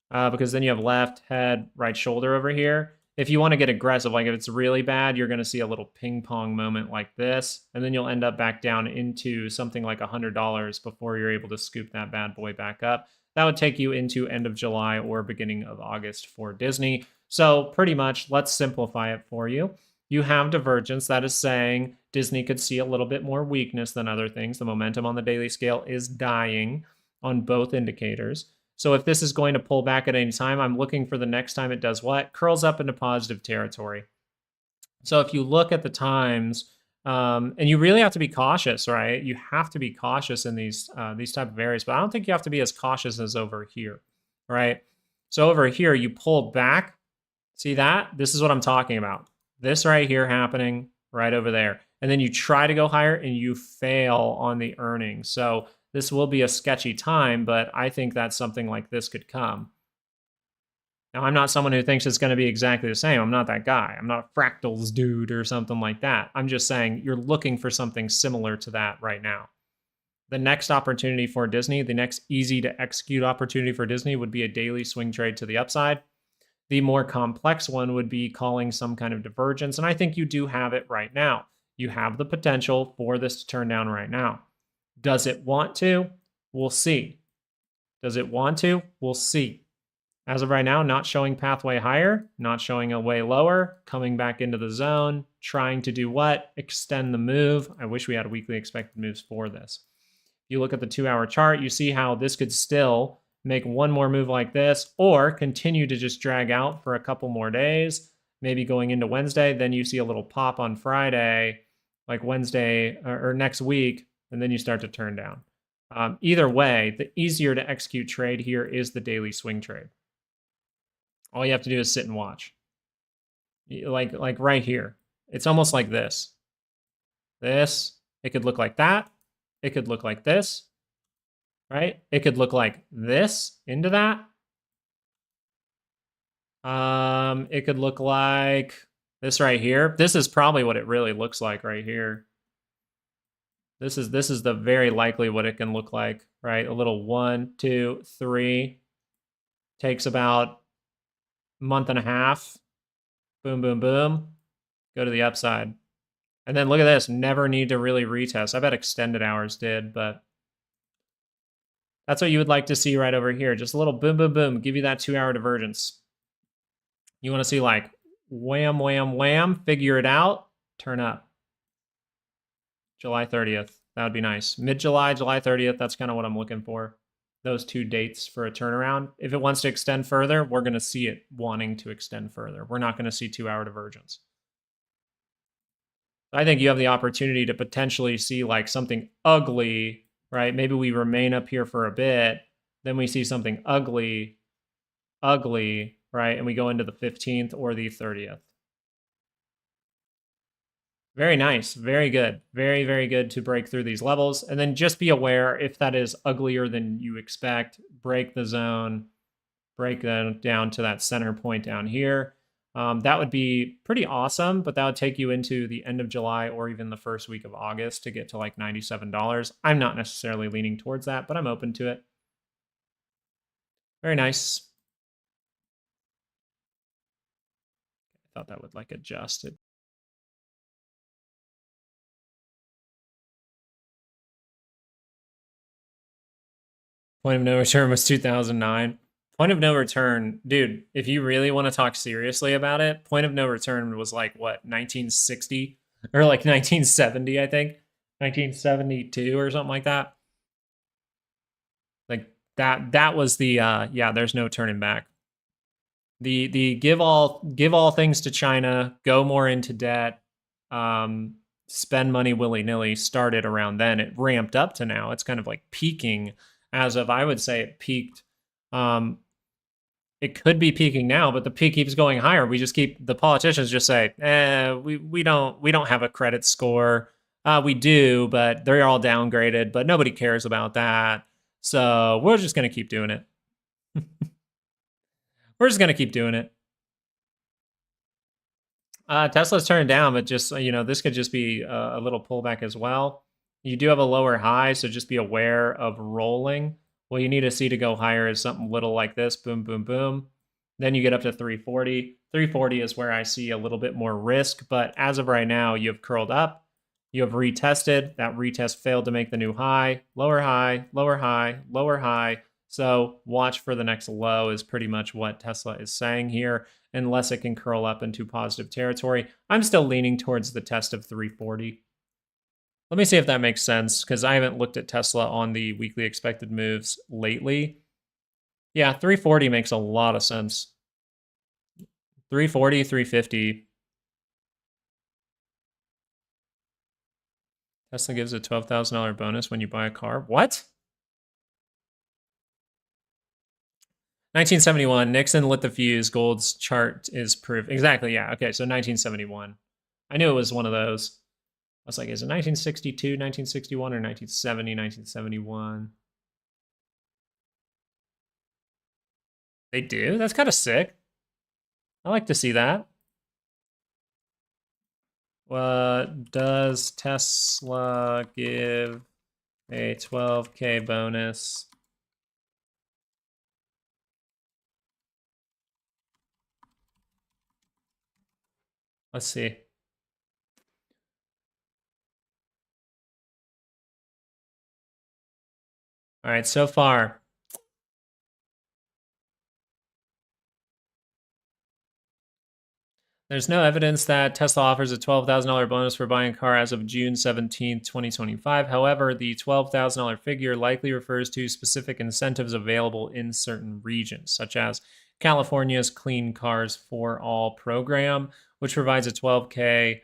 S1: Because then you have left, head, right shoulder over here. If you want to get aggressive, like if it's really bad, you're going to see a little ping pong moment like this, and then you'll end up back down into something like $100 before you're able to scoop that bad boy back up. That would take you into end of July or beginning of August for Disney. So pretty much, let's simplify it for you. You have divergence. That is saying Disney could see a little bit more weakness than other things. The momentum on the daily scale is dying on both indicators. So if this is going to pull back at any time, I'm looking for the next time it does what? Curls up into positive territory. So if you look at the times, and you really have to be cautious, right? You have to be cautious in these type of areas, but I don't think you have to be as cautious as over here, right? So over here, you pulled back. See that? This is what I'm talking about. This right here happening right over there. And then you try to go higher and you fail on the earnings. So this will be a sketchy time, but I think that something like this could come. Now, I'm not someone who thinks it's going to be exactly the same. I'm not that guy. I'm not a fractals dude or something like that. I'm just saying you're looking for something similar to that right now. The next opportunity for Disney, the next easy to execute opportunity for Disney would be a daily swing trade to the upside. The more complex one would be calling some kind of divergence. And I think you do have it right now. You have the potential for this to turn down right now. Does it want to? We'll see. Does it want to? We'll see. As of right now, not showing pathway higher, not showing a way lower, coming back into the zone, trying to do what? Extend the move. I wish we had weekly expected moves for this. If you look at the 2-hour chart, you see how this could still make one more move like this or continue to just drag out for a couple more days, maybe going into Wednesday. Then you see a little pop on Friday, like Wednesday or next week, and then you start to turn down. Either way, the easier to execute trade here is the daily swing trade. All you have to do is sit and watch. Like right here. It's almost like this. This, it could look like that. It could look like this, right? It could look like this into that. It could look like this right here. This is probably what it really looks like right here. This is the very likely what it can look like, right? A little 1, 2, 3. Takes about month and a half, boom, boom, boom, go to the upside. And then look at this, never need to really retest. I bet extended hours did, but that's what you would like to see right over here. Just a little boom, boom, boom, give you that 2-hour divergence. You want to see like wham, wham, wham, figure it out, turn up. July 30th, that would be nice. Mid-July, July 30th, that's kind of what I'm looking for. Those 2 dates for a turnaround. If it wants to extend further, we're going to see it wanting to extend further. We're not going to see 2-hour divergence. I think you have the opportunity to potentially see like something ugly, right? Maybe we remain up here for a bit, then we see something ugly, right? And we go into the 15th or the 30th. Very nice. Very good. Very, very good to break through these levels. And then just be aware if that is uglier than you expect, break the zone, break that down to that center point down here. That would be pretty awesome, but that would take you into the end of July or even the first week of August to get to like $97. I'm not necessarily leaning towards that, but I'm open to it. Very nice. I thought that would like adjust it. Point of no return was 2009. Point of no return, dude, if you really want to talk seriously about it, point of no return was like, what, 1960? Or like 1970, I think? 1972 or something like that. Like, that was the, yeah, there's no turning back. The give all things to China, go more into debt, spend money willy-nilly started around then. It ramped up to now. It's kind of like peaking as of, I would say it peaked. It could be peaking now, but the peak keeps going higher. We just keep, the politicians just say, we don't have a credit score. We do, but they're all downgraded, but nobody cares about that. So we're just going to keep doing it. We're just going to keep doing it. Tesla's turned down, but just, this could just be a little pullback as well. You do have a lower high, so just be aware of rolling. What you need to see to go higher is something little like this, boom, boom, boom. Then you get up to 340. 340 is where I see a little bit more risk, but as of right now, you have curled up. You have retested. That retest failed to make the new high. Lower high, lower high, lower high. So watch for the next low is pretty much what Tesla is saying here, unless it can curl up into positive territory. I'm still leaning towards the test of 340. Let me see if that makes sense, because I haven't looked at Tesla on the weekly expected moves lately. Yeah, 340 makes a lot of sense. 340, 350. Tesla gives a $12,000 bonus when you buy a car. What? 1971, Nixon lit the fuse. Gold's chart is proof. Exactly, yeah. Okay, so 1971. I knew it was one of those. I was like, is it 1962, 1961, or 1970, 1971? They do? That's kind of sick. I like to see that. Does Tesla give a 12K bonus? Let's see. All right, so far. There's no evidence that Tesla offers a $12,000 bonus for buying a car as of June 17, 2025. However, the $12,000 figure likely refers to specific incentives available in certain regions, such as California's Clean Cars for All program, which provides a 12K,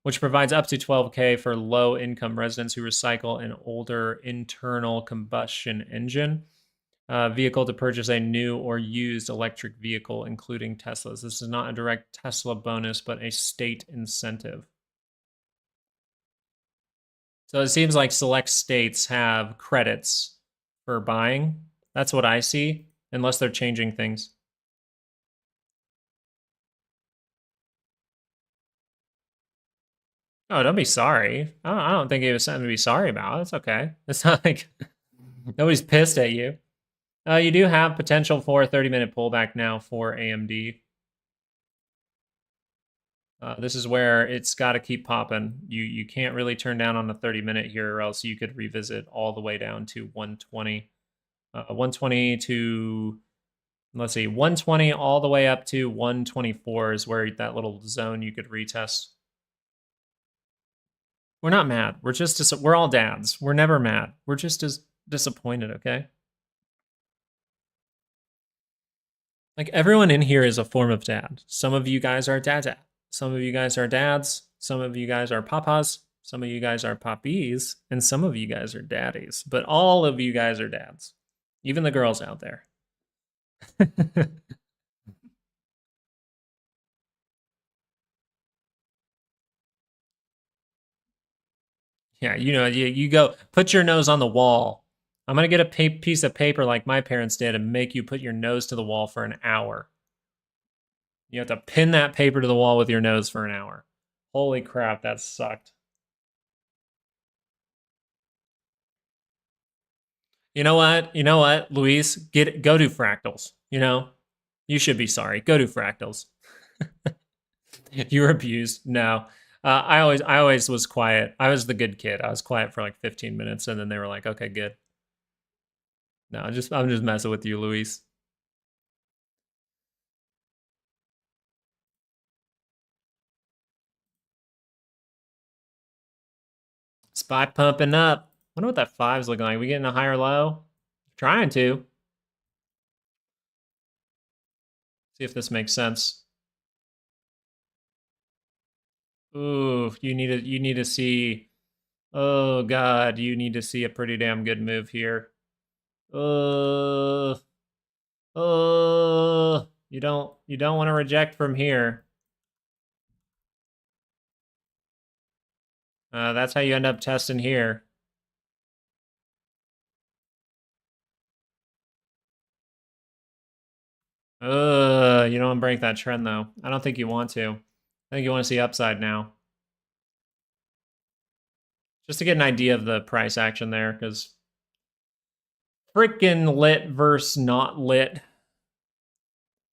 S1: which provides up to 12K for low-income residents who recycle an older internal combustion engine vehicle to purchase a new or used electric vehicle, including Teslas. This is not a direct Tesla bonus, but a state incentive. So it seems like select states have credits for buying. That's what I see, unless they're changing things. Oh, don't be sorry. I don't think it was something to be sorry about. It's okay. It's not like nobody's pissed at you. You do have potential for a 30-minute pullback now for AMD. This is where it's got to keep popping. You can't really turn down on the 30-minute here, or else you could revisit all the way down to 120. 120 to, let's see, 120 all the way up to 124 is where that little zone you could retest. We're not mad. We're just we're all dads. We're never mad. We're just as disappointed, okay? Like, everyone in here is a form of dad. Some of you guys are dad. Some of you guys are dads. Some of you guys are papas. Some of you guys are poppies. And some of you guys are daddies. But all of you guys are dads. Even the girls out there. Yeah, you go put your nose on the wall. I'm going to get a piece of paper like my parents did and make you put your nose to the wall for an hour. You have to pin that paper to the wall with your nose for an hour. Holy crap, that sucked. You know what? You know what, Luis? Go do fractals. You should be sorry. Go do fractals. You were abused. No. I always was quiet. I was the good kid. I was quiet for like 15 minutes, and then they were like, "Okay, good." No, I'm just messing with you, Luis. Spy pumping up. Wonder what that five's looking like. We getting a higher low? Trying to. See if this makes sense. Ooh, you need to see. Oh God, you need to see a pretty damn good move here. You don't want to reject from here. That's how you end up testing here. You don't want to break that trend though. I don't think you want to. I think you want to see upside now. Just to get an idea of the price action there, because freaking lit versus not lit.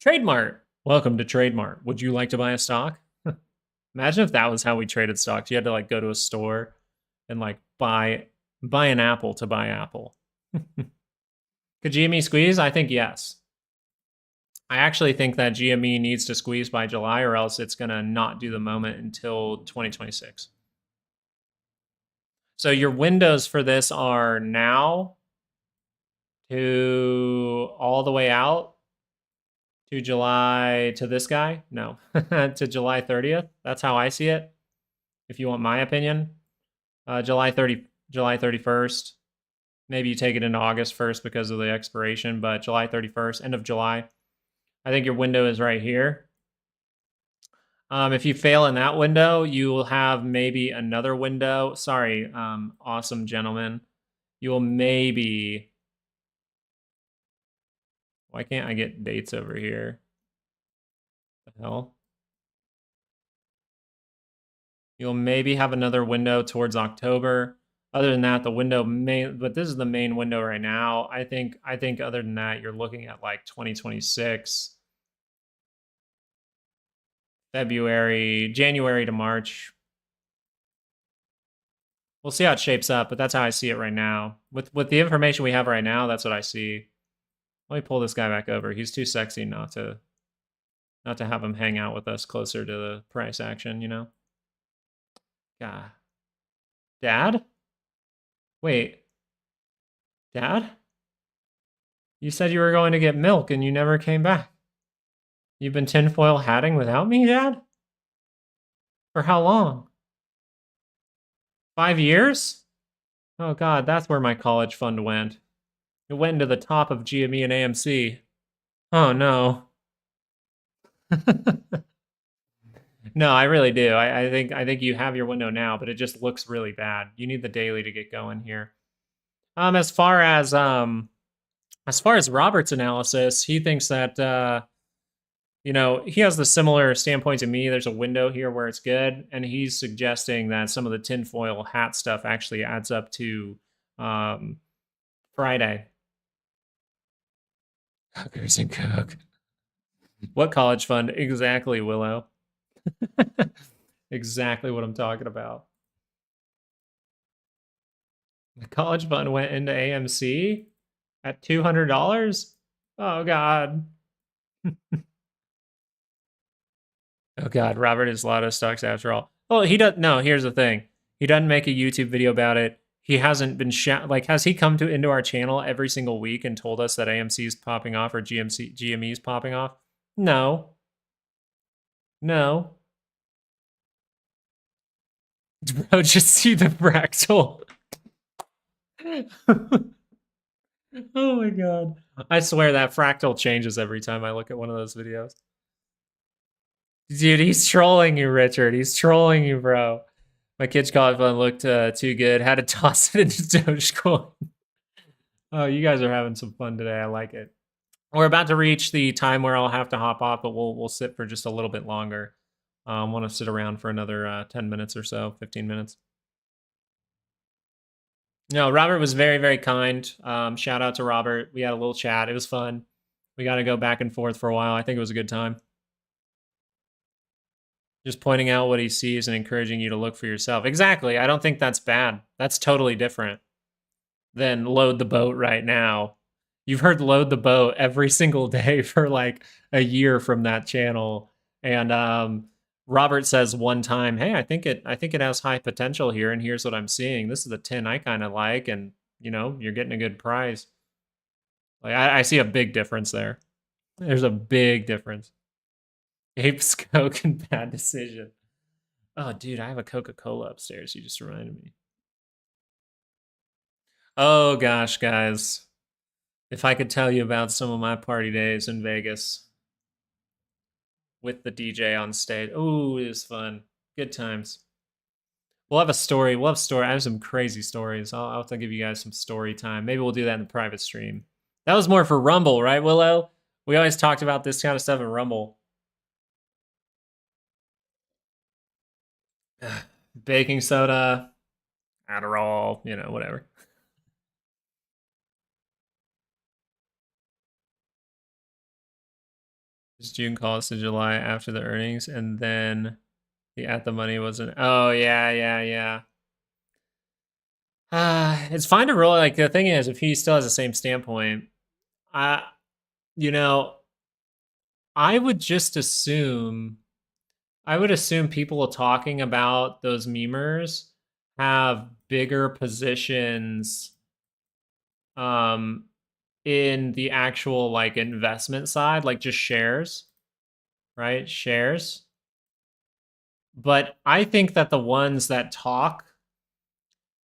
S1: Trademart. Welcome to Trademart. Would you like to buy a stock? Imagine if that was how we traded stocks. You had to like go to a store and like buy an apple to buy apple. Could GME squeeze? I think yes. I actually think that GME needs to squeeze by July, or else it's going to not do the moment until 2026. So your windows for this are now to all the way out to July, to this guy? No, to July 30th. That's how I see it. If you want my opinion, July 31st. Maybe you take it into August 1st because of the expiration, but July 31st, end of July. I think your window is right here. If you fail in that window, you will have maybe another window. Sorry, awesome gentleman. You will maybe... Why can't I get dates over here? What the hell? You'll maybe have another window towards October. Other than that, the window but this is the main window right now. I think other than that, you're looking at like 2026. January to March. We'll see how it shapes up, but that's how I see it right now. With the information we have right now, that's what I see. Let me pull this guy back over. He's too sexy not to have him hang out with us closer to the price action, you know? God. Dad? Wait. Dad? You said you were going to get milk and you never came back. You've been tinfoil hatting without me, Dad? For how long? 5 years? Oh God, that's where my college fund went. It went into the top of GME and AMC. Oh no. No, I really do. I think you have your window now, but it just looks really bad. You need the daily to get going here. As far as Robert's analysis, he thinks that you know, he has the similar standpoint to me. There's a window here where it's good, and he's suggesting that some of the tinfoil hat stuff actually adds up to Friday. Hookers and Coke. What college fund? Exactly, Willow. Exactly what I'm talking about. The college fund went into AMC at $200? Oh, God. Oh, God. Robert is Lotto stocks after all. Well, he doesn't. No, here's the thing. He doesn't make a YouTube video about it. He hasn't been like, has he come into our channel every single week and told us that AMC is popping off or GME is popping off? No. No. Bro, just see the fractal. Oh my God. I swear that fractal changes every time I look at one of those videos. Dude, he's trolling you, Richard. He's trolling you, bro. My kid's college fund looked too good. Had to toss it into Dogecoin. Oh, you guys are having some fun today. I like it. We're about to reach the time where I'll have to hop off, but we'll sit for just a little bit longer. Want to sit around for another 10 minutes or so, 15 minutes. No, Robert was very, very kind. Shout out to Robert. We had a little chat. It was fun. We got to go back and forth for a while. I think it was a good time. Just pointing out what he sees and encouraging you to look for yourself. Exactly. I don't think that's bad. That's totally different than load the boat right now. You've heard load the boat every single day for like a year from that channel. And Robert says one time, hey, I think it has high potential here, and here's what I'm seeing. This is a 10 I kind of like, and you know, you're getting a good price. Like I see a big difference there. There's a big difference. Apes, Coke, and bad decision. Oh, dude, I have a Coca-Cola upstairs. You just reminded me. Oh, gosh, guys. If I could tell you about some of my party days in Vegas with the DJ on stage. Oh, it was fun. Good times. We'll have a story. We'll have story. I have some crazy stories. I'll have to give you guys some story time. Maybe we'll do that in the private stream. That was more for Rumble, right, Willow? We always talked about this kind of stuff in Rumble. Baking soda, Adderall, you know, whatever. It's June calls to July after the earnings, and then the at the money wasn't. Oh yeah. It's fine to roll. Like the thing is, if he still has the same standpoint, you know, I would just assume, I would assume people talking about those memers have bigger positions um in the actual like investment side, like just shares, right? Shares. But I think that the ones that talk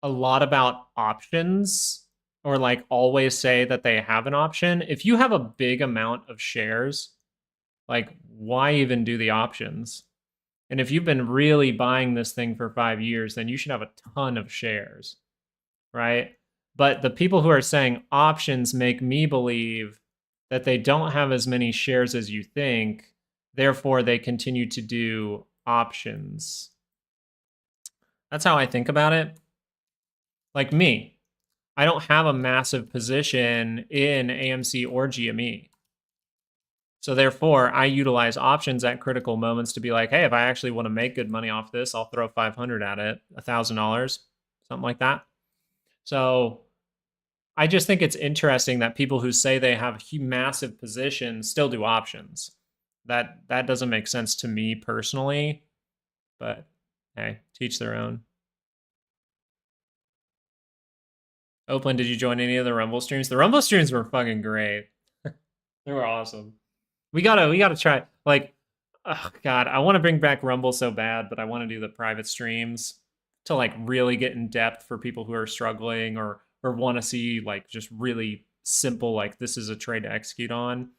S1: a lot about options or like always say that they have an option, if you have a big amount of shares, like why even do the options? And if you've been really buying this thing for 5 years, then you should have a ton of shares, right? But the people who are saying options make me believe that they don't have as many shares as you think. Therefore, they continue to do options. That's how I think about it. Like me, I don't have a massive position in AMC or GME. So therefore, I utilize options at critical moments to be like, hey, if I actually want to make good money off this, I'll throw 500 at it, $1,000, something like that. So I just think it's interesting that people who say they have massive positions still do options. That doesn't make sense to me personally, but hey, teach their own. Oakland, did you join any of the Rumble streams? The Rumble streams were fucking great. They were awesome. We gotta try. Like, oh god, I want to bring back Rumble so bad, but I want to do the private streams to like really get in depth for people who are struggling or want to see like just really simple like this is a trade to execute on.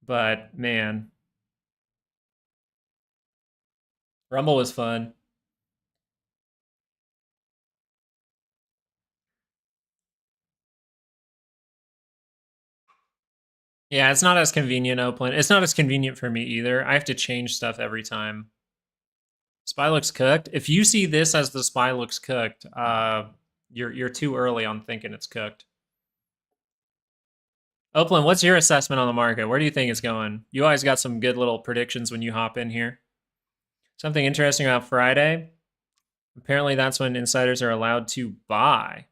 S1: But man, Rumble was fun. Yeah, it's not as convenient, Oakland. It's not as convenient for me either. I have to change stuff every time. Spy looks cooked. If you see this as the spy looks cooked, you're too early on thinking it's cooked. Oakland, what's your assessment on the market? Where do you think it's going? You always got some good little predictions when you hop in here. Something interesting about Friday. Apparently, that's when insiders are allowed to buy.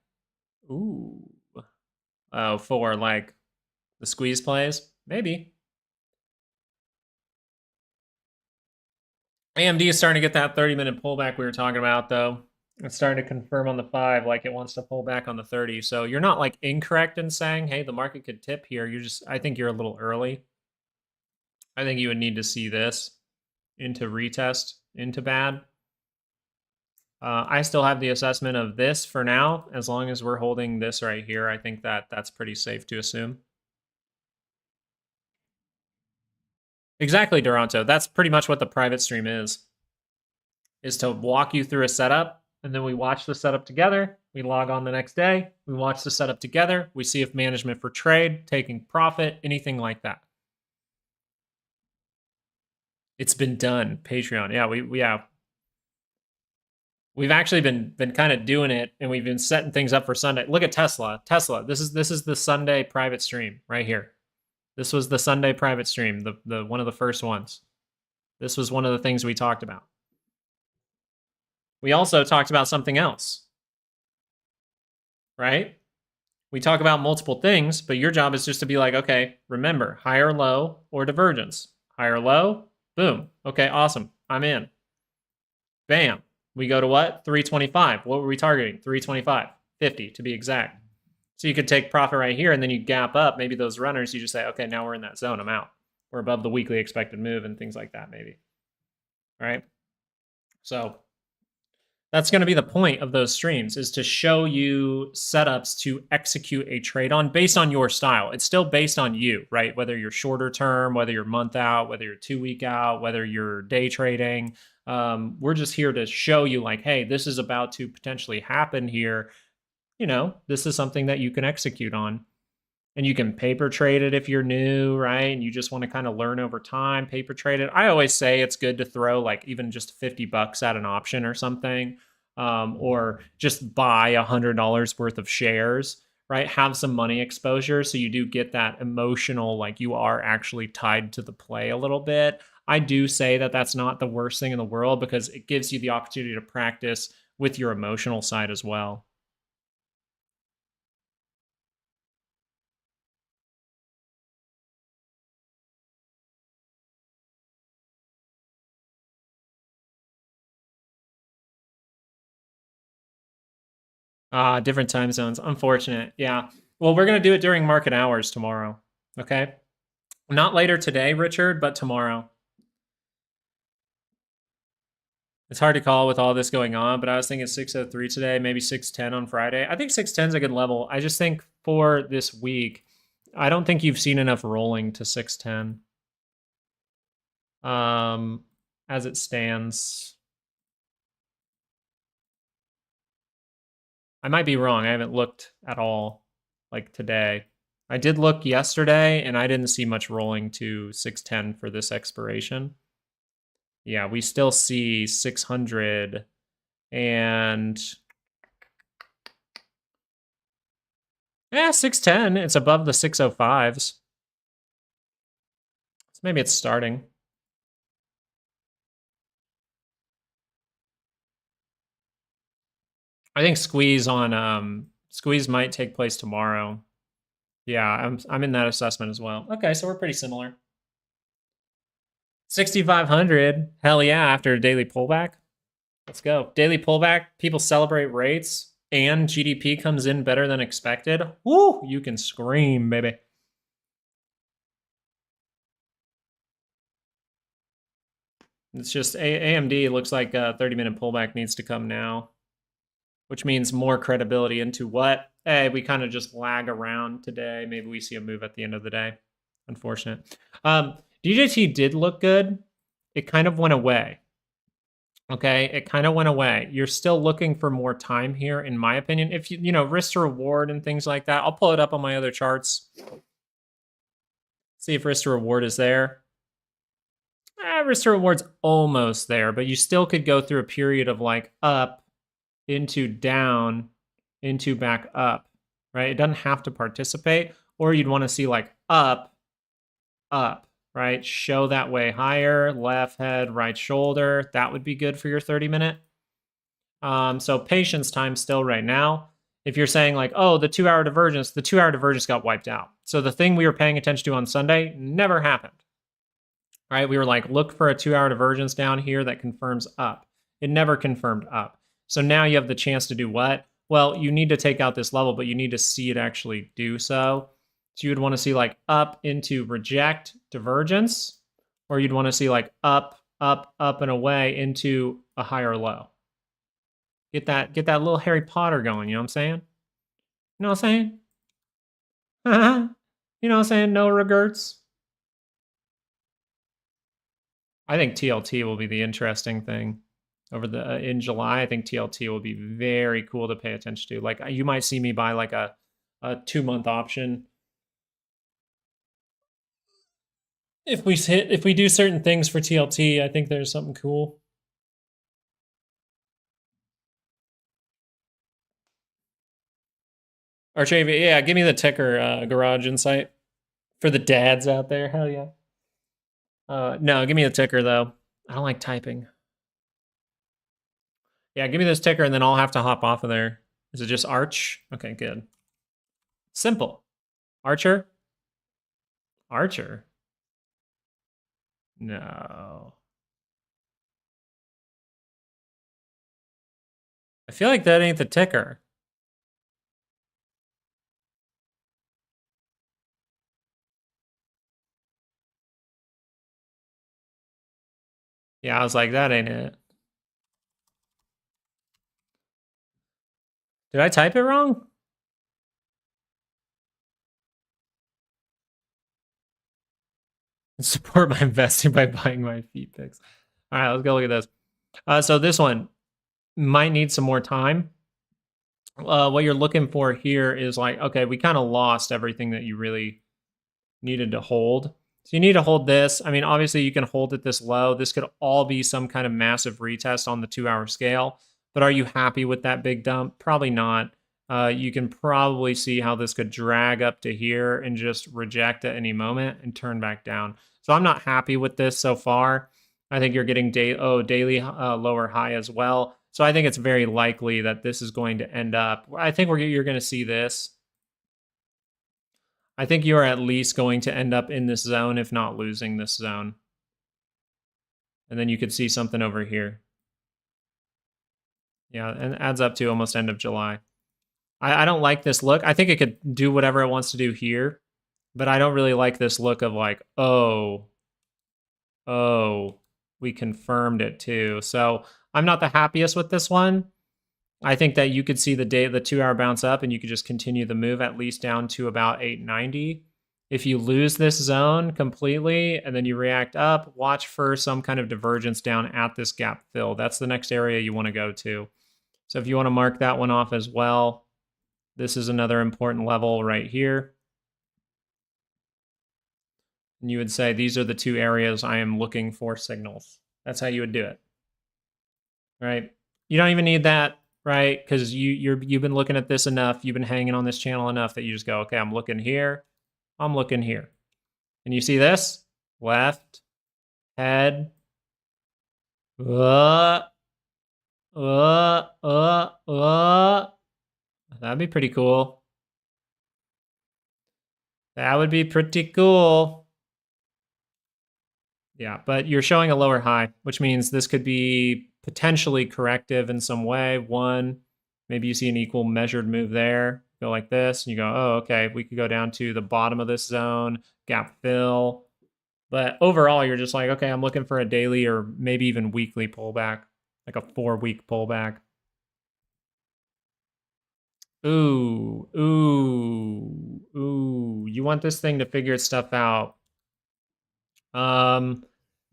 S1: Ooh. Oh, for like the squeeze plays? Maybe. AMD is starting to get that 30-minute pullback we were talking about, though. It's starting to confirm on the 5 like it wants to pull back on the 30. So you're not like incorrect in saying, hey, the market could tip here. You're just, I think you're a little early. I think you would need to see this into retest, into bad. I still have the assessment of this for now. As long as we're holding this right here, I think that that's pretty safe to assume. Exactly, Duranto. That's pretty much what the private stream is to walk you through a setup, and then we watch the setup together. We log on the next day. We watch the setup together. We see if management for trade, taking profit, anything like that. It's been done. Patreon. Yeah, we have. We've actually been kind of doing it, and we've been setting things up for Sunday. Look at Tesla. Tesla. This is the Sunday private stream right here. This was the Sunday private stream, the one of the first ones. This was one of the things we talked about. We also talked about something else, right? We talk about multiple things, but your job is just to be like, okay, remember, higher low or divergence. Higher low, boom. Okay, awesome. I'm in. Bam. We go to what? 325. What were we targeting? 325, 50 to be exact. So you could take profit right here, and then you gap up. Maybe those runners, you just say, okay, now we're in that zone. I'm out. We're above the weekly expected move and things like that, maybe. All right. So that's going to be the point of those streams, is to show you setups to execute a trade on based on your style. It's still based on you, right? Whether you're shorter term, whether you're month out, whether you're 2 week out, whether you're day trading. We're just here to show you like, hey, this is about to potentially happen here. You know, this is something that you can execute on. And you can paper trade it if you're new, right? And you just want to kind of learn over time, paper trade it. I always say it's good to throw like even just $50 at an option or something, or just buy $100 worth of shares, right? Have some money exposure so you do get that emotional, like you are actually tied to the play a little bit. I do say that that's not the worst thing in the world because it gives you the opportunity to practice with your emotional side as well. Different time zones. Unfortunate. Yeah. Well, we're going to do it during market hours tomorrow. Okay. Not later today, Richard, but tomorrow. It's hard to call with all this going on, but I was thinking 603 today, maybe 610 on Friday. I think 610 is a good level. I just think for this week, I don't think you've seen enough rolling to 610. As it stands. I might be wrong. I haven't looked at all like today. I did look yesterday and I didn't see much rolling to 610 for this expiration. Yeah, we still see 600 and 610. It's above the 605s. So maybe it's starting. I think squeeze might take place tomorrow. Yeah, I'm in that assessment as well. Okay, so we're pretty similar. 6,500. Hell yeah, after a daily pullback. Let's go. Daily pullback, people celebrate rates, and GDP comes in better than expected. Woo! You can scream, baby. It's just AMD looks like a 30-minute pullback needs to come now, which means more credibility into what? Hey, we kind of just lag around today. Maybe we see a move at the end of the day. Unfortunate. DJT did look good. It kind of went away. Okay, it kind of went away. You're still looking for more time here, in my opinion. If you know, risk to reward and things like that, I'll pull it up on my other charts. See if risk to reward is there. Risk to reward's almost there, but you still could go through a period of like up into down into back up, right? It doesn't have to participate, or you'd want to see like up, right? Show that way higher, left head, right shoulder. That would be good for your 30-minute. So patience time still right now. If you're saying like, oh, the 2-hour divergence got wiped out. So the thing we were paying attention to on Sunday never happened, right? We were like, look for a 2-hour divergence down here that confirms up. It never confirmed up. So now you have the chance to do what? Well, you need to take out this level, but you need to see it actually do so. So you would want to see like up into reject divergence, or you'd want to see like up, and away into a higher low. Get that little Harry Potter going, you know what I'm saying? You know what I'm saying? You know what I'm saying? No regrets. I think TLT will be the interesting thing over the in July. I think TLT will be very cool to pay attention to. Like you might see me buy like a 2-month option. If we do certain things for TLT, I think there's something cool. Archavia, yeah, give me the ticker, Garage Insight. For the dads out there, hell yeah. No, give me the ticker though. I don't like typing. Yeah, give me this ticker and then I'll have to hop off of there. Is it just Arch? Okay, good. Simple. Archer? Archer? No. I feel like that ain't the ticker. Yeah, I was like, that ain't it. Did I type it wrong? Support my investing by buying my feed picks. All right, let's go look at this. So this one might need some more time. What you're looking for here is like, okay, we kind of lost everything that you really needed to hold. So you need to hold this. I mean, obviously you can hold it this low. This could all be some kind of massive retest on the 2-hour scale. But are you happy with that big dump? Probably not. You can probably see how this could drag up to here and just reject at any moment and turn back down. So I'm not happy with this so far. I think you're getting daily lower high as well. So I think it's very likely that this is going to end up. I think you're going to see this. I think you are at least going to end up in this zone, if not losing this zone. And then you could see something over here. Yeah, and it adds up to almost end of July. I don't like this look. I think it could do whatever it wants to do here, but I don't really like this look of like, oh, we confirmed it too. So I'm not the happiest with this one. I think that you could see the 2-hour bounce up and you could just continue the move at least down to about 890. If you lose this zone completely and then you react up, watch for some kind of divergence down at this gap fill. That's the next area you want to go to. So if you want to mark that one off as well, this is another important level right here. And you would say these are the 2 areas I am looking for signals. That's how you would do it. Right? You don't even need that, right? Because you've been looking at this enough, you've been hanging on this channel enough that you just go, okay, I'm looking here, I'm looking here. And you see this? Left, head, that'd be pretty cool. That would be pretty cool. Yeah, but you're showing a lower high, which means this could be potentially corrective in some way. One, maybe you see an equal measured move there, go like this, and you go, oh, okay, we could go down to the bottom of this zone, gap fill. But overall, you're just like, okay, I'm looking for a daily or maybe even weekly pullback, like a 4-week pullback. Ooh, ooh, ooh. You want this thing to figure its stuff out.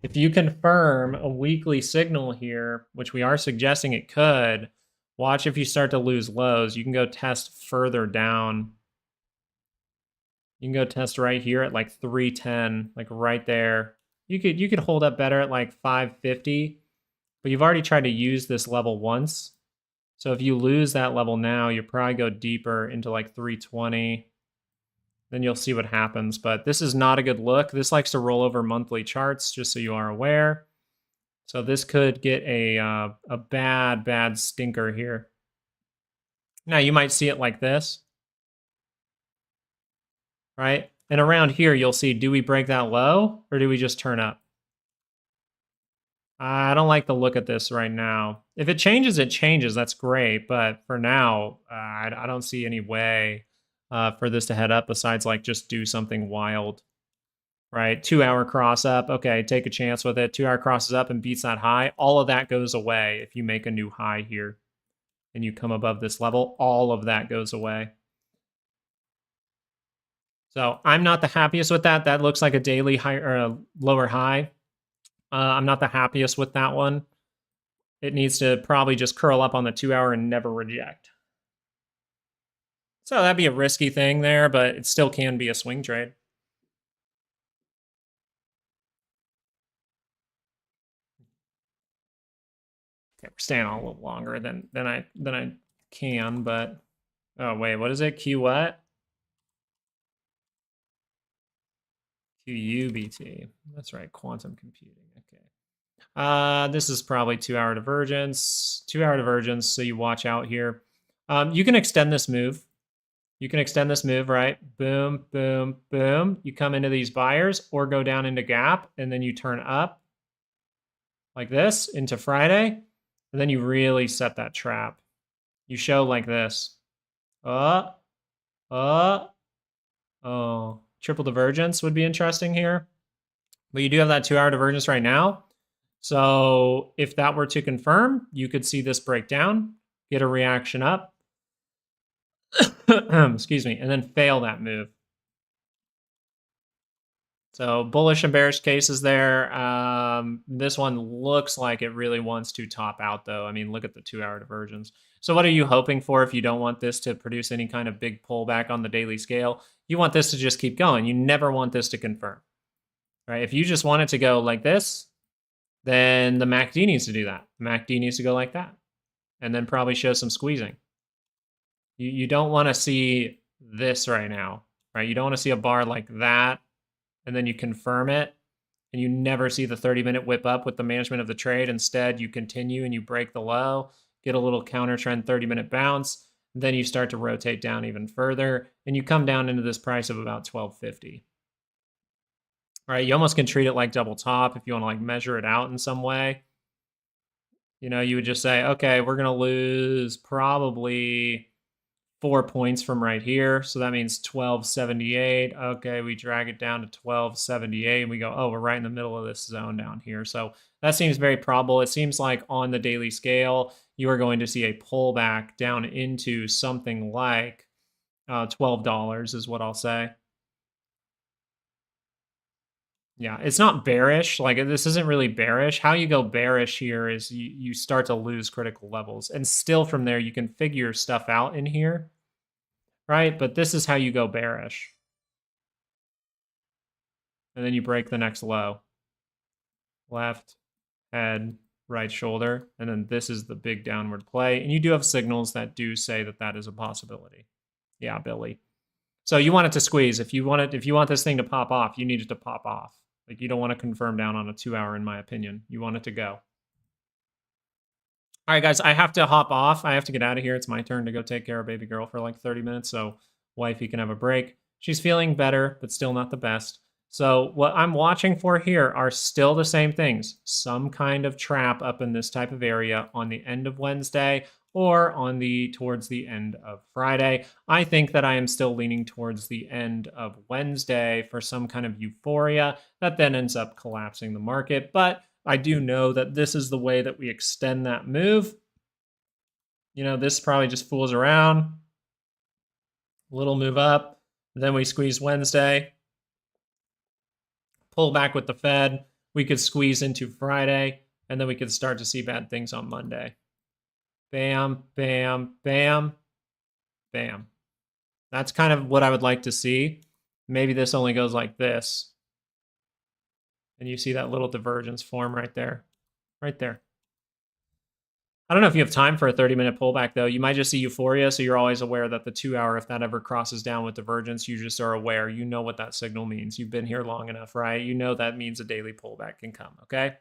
S1: If you confirm a weekly signal here, which we are suggesting it could, watch if you start to lose lows. You can go test further down. You can go test right here at like 310, like right there. You could hold up better at like 550, but you've already tried to use this level once. So if you lose that level now, you probably go deeper into like 320. Then you'll see what happens. But this is not a good look. This likes to roll over monthly charts, just so you are aware. So this could get a bad stinker here. Now you might see it like this, right? And around here, you'll see, do we break that low or do we just turn up? I don't like the look at this right now. If it changes, it changes. That's great. But for now, I don't see any way for this to head up besides like just do something wild, right? 2-hour cross up. Okay, take a chance with it. 2-hour crosses up and beats that high. All of that goes away if you make a new high here and you come above this level. All of that goes away. So I'm not the happiest with that. That looks like a daily high or a lower high. I'm not the happiest with that one. It needs to probably just curl up on the 2-hour and never reject. So that'd be a risky thing there, but it still can be a swing trade. Okay, we're staying on a little longer than I can, but oh wait, what is it? Q what? QUBT. That's right, quantum computing. Okay. This is probably 2-hour divergence. 2-hour divergence, so you watch out here. You can extend this move. You can extend this move, right? Boom, boom, boom. You come into these buyers or go down into gap, and then you turn up like this into Friday, and then you really set that trap. You show like this. Oh, triple divergence would be interesting here. But you do have that 2-hour divergence right now. So if that were to confirm, you could see this break down, get a reaction up, excuse me, and then fail that move. So bullish and bearish cases there. This one looks like it really wants to top out, though. I mean, look at the 2-hour divergence. So what are you hoping for if you don't want this to produce any kind of big pullback on the daily scale? You want this to just keep going. You never want this to confirm, right? If you just want it to go like this, then the MACD needs to do that. MACD needs to go like that, and then probably show some squeezing. You don't want to see this right now, right? You don't want to see a bar like that, and then you confirm it, and you never see the 30-minute whip up with the management of the trade. Instead, you continue and you break the low, get a little counter trend 30-minute bounce, then you start to rotate down even further, and you come down into this price of about 1250. Right, you almost can treat it like double top if you want to like measure it out in some way. You know, you would just say, okay, we're going to lose probably 4 points from right here. So that means 1278. Okay, we drag it down to 1278. And we go, oh, we're right in the middle of this zone down here. So that seems very probable. It seems like on the daily scale, you are going to see a pullback down into something like $12 is what I'll say. Yeah, it's not bearish. Like, this isn't really bearish. How you go bearish here is you start to lose critical levels. And still from there, you can figure stuff out in here, right? But this is how you go bearish. And then you break the next low. Left, head, right shoulder. And then this is the big downward play. And you do have signals that do say that that is a possibility. Yeah, Billy. So you want it to squeeze. If you want this thing to pop off, you need it to pop off. Like, you don't want to confirm down on a 2 hour, in my opinion. You want it to go. All right, guys, I have to hop off. I have to get out of here. It's my turn to go take care of baby girl for like 30 minutes. So wifey can have a break. She's feeling better, but still not the best. So what I'm watching for here are still the same things. Some kind of trap up in this type of area on the end of Wednesday or on towards the end of Friday. I think that I am still leaning towards the end of Wednesday for some kind of euphoria that then ends up collapsing the market. But I do know that this is the way that we extend that move. You know, this probably just fools around. Little move up. Then we squeeze Wednesday. Pull back with the Fed. We could squeeze into Friday. And then we could start to see bad things on Monday. Bam, bam, bam, bam. That's kind of what I would like to see. Maybe this only goes like this. And you see that little divergence form right there. Right there. I don't know if you have time for a 30-minute pullback, though. You might just see euphoria, so you're always aware that the 2 hour, if that ever crosses down with divergence, you just are aware. You know what that signal means. You've been here long enough, right? You know that means a daily pullback can come, okay?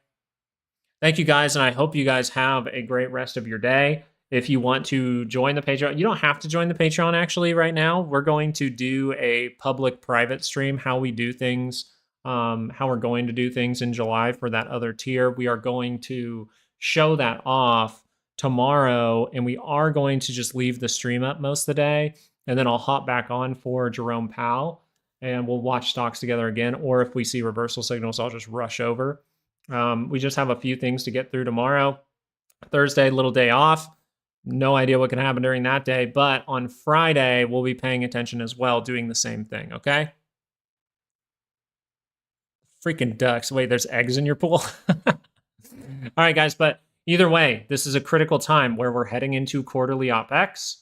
S1: Thank you, guys, and I hope you guys have a great rest of your day. If you want to join the Patreon, you don't have to join the Patreon, actually, right now. We're going to do a public-private stream, how we do things, how we're going to do things in July for that other tier. We are going to show that off tomorrow, and we are going to just leave the stream up most of the day, and then I'll hop back on for Jerome Powell, and we'll watch stocks together again, or if we see reversal signals, I'll just rush over. We just have a few things to get through tomorrow. Thursday, little day off. No idea what can happen during that day, but on Friday, we'll be paying attention as well, doing the same thing, okay? Freaking ducks. Wait, there's eggs in your pool? All right, guys, but either way, this is a critical time where we're heading into quarterly OPEX.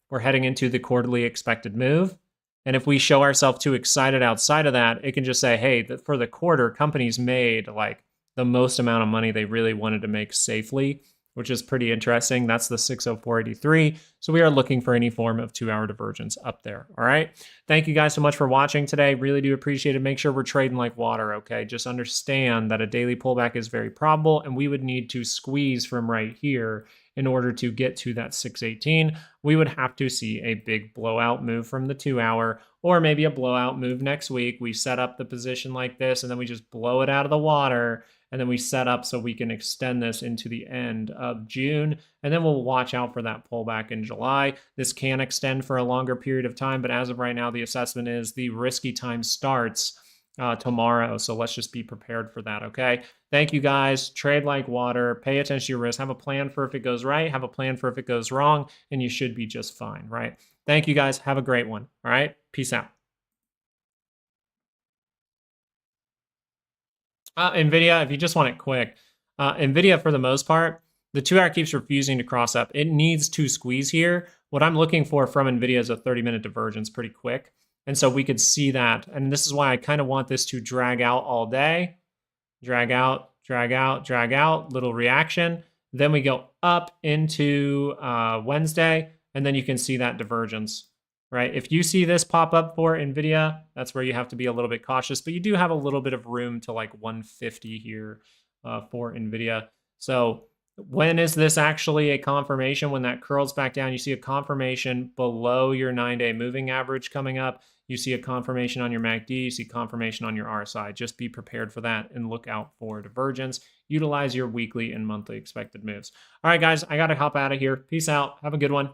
S1: We're heading into the quarterly expected move. And if we show ourselves too excited outside of that, it can just say, hey, for the quarter, companies made like the most amount of money they really wanted to make safely, which is pretty interesting. That's the 60483. So we are looking for any form of 2 hour divergence up there. All right. Thank you guys so much for watching today. Really do appreciate it. Make sure we're trading like water. Okay. Just understand that a daily pullback is very probable, and we would need to squeeze from right here in order to get to that 618. We would have to see a big blowout move from the 2 hour, or maybe a blowout move next week. We set up the position like this, and then we just blow it out of the water. And then we set up so we can extend this into the end of June. And then we'll watch out for that pullback in July. This can extend for a longer period of time, but as of right now, the assessment is the risky time starts tomorrow. So let's just be prepared for that, okay? Thank you, guys. Trade like water. Pay attention to your risk. Have a plan for if it goes right. Have a plan for if it goes wrong. And you should be just fine, right? Thank you, guys. Have a great one, all right? Peace out. Nvidia, if you just want it quick, Nvidia, for the most part, the 2 hour keeps refusing to cross up. It needs to squeeze here. What I'm looking for from Nvidia is a 30-minute divergence pretty quick. And so we could see that. And this is why I kind of want this to drag out all day. Drag out, drag out, drag out, little reaction. Then we go up into Wednesday, and then you can see that divergence. Right? If you see this pop up for Nvidia, that's where you have to be a little bit cautious, but you do have a little bit of room to like 150 here for Nvidia. So when is this actually a confirmation? When that curls back down, you see a confirmation below your 9-day moving average coming up. You see a confirmation on your MACD, you see confirmation on your RSI. Just be prepared for that and look out for divergence. Utilize your weekly and monthly expected moves. All right, guys, I got to hop out of here. Peace out. Have a good one.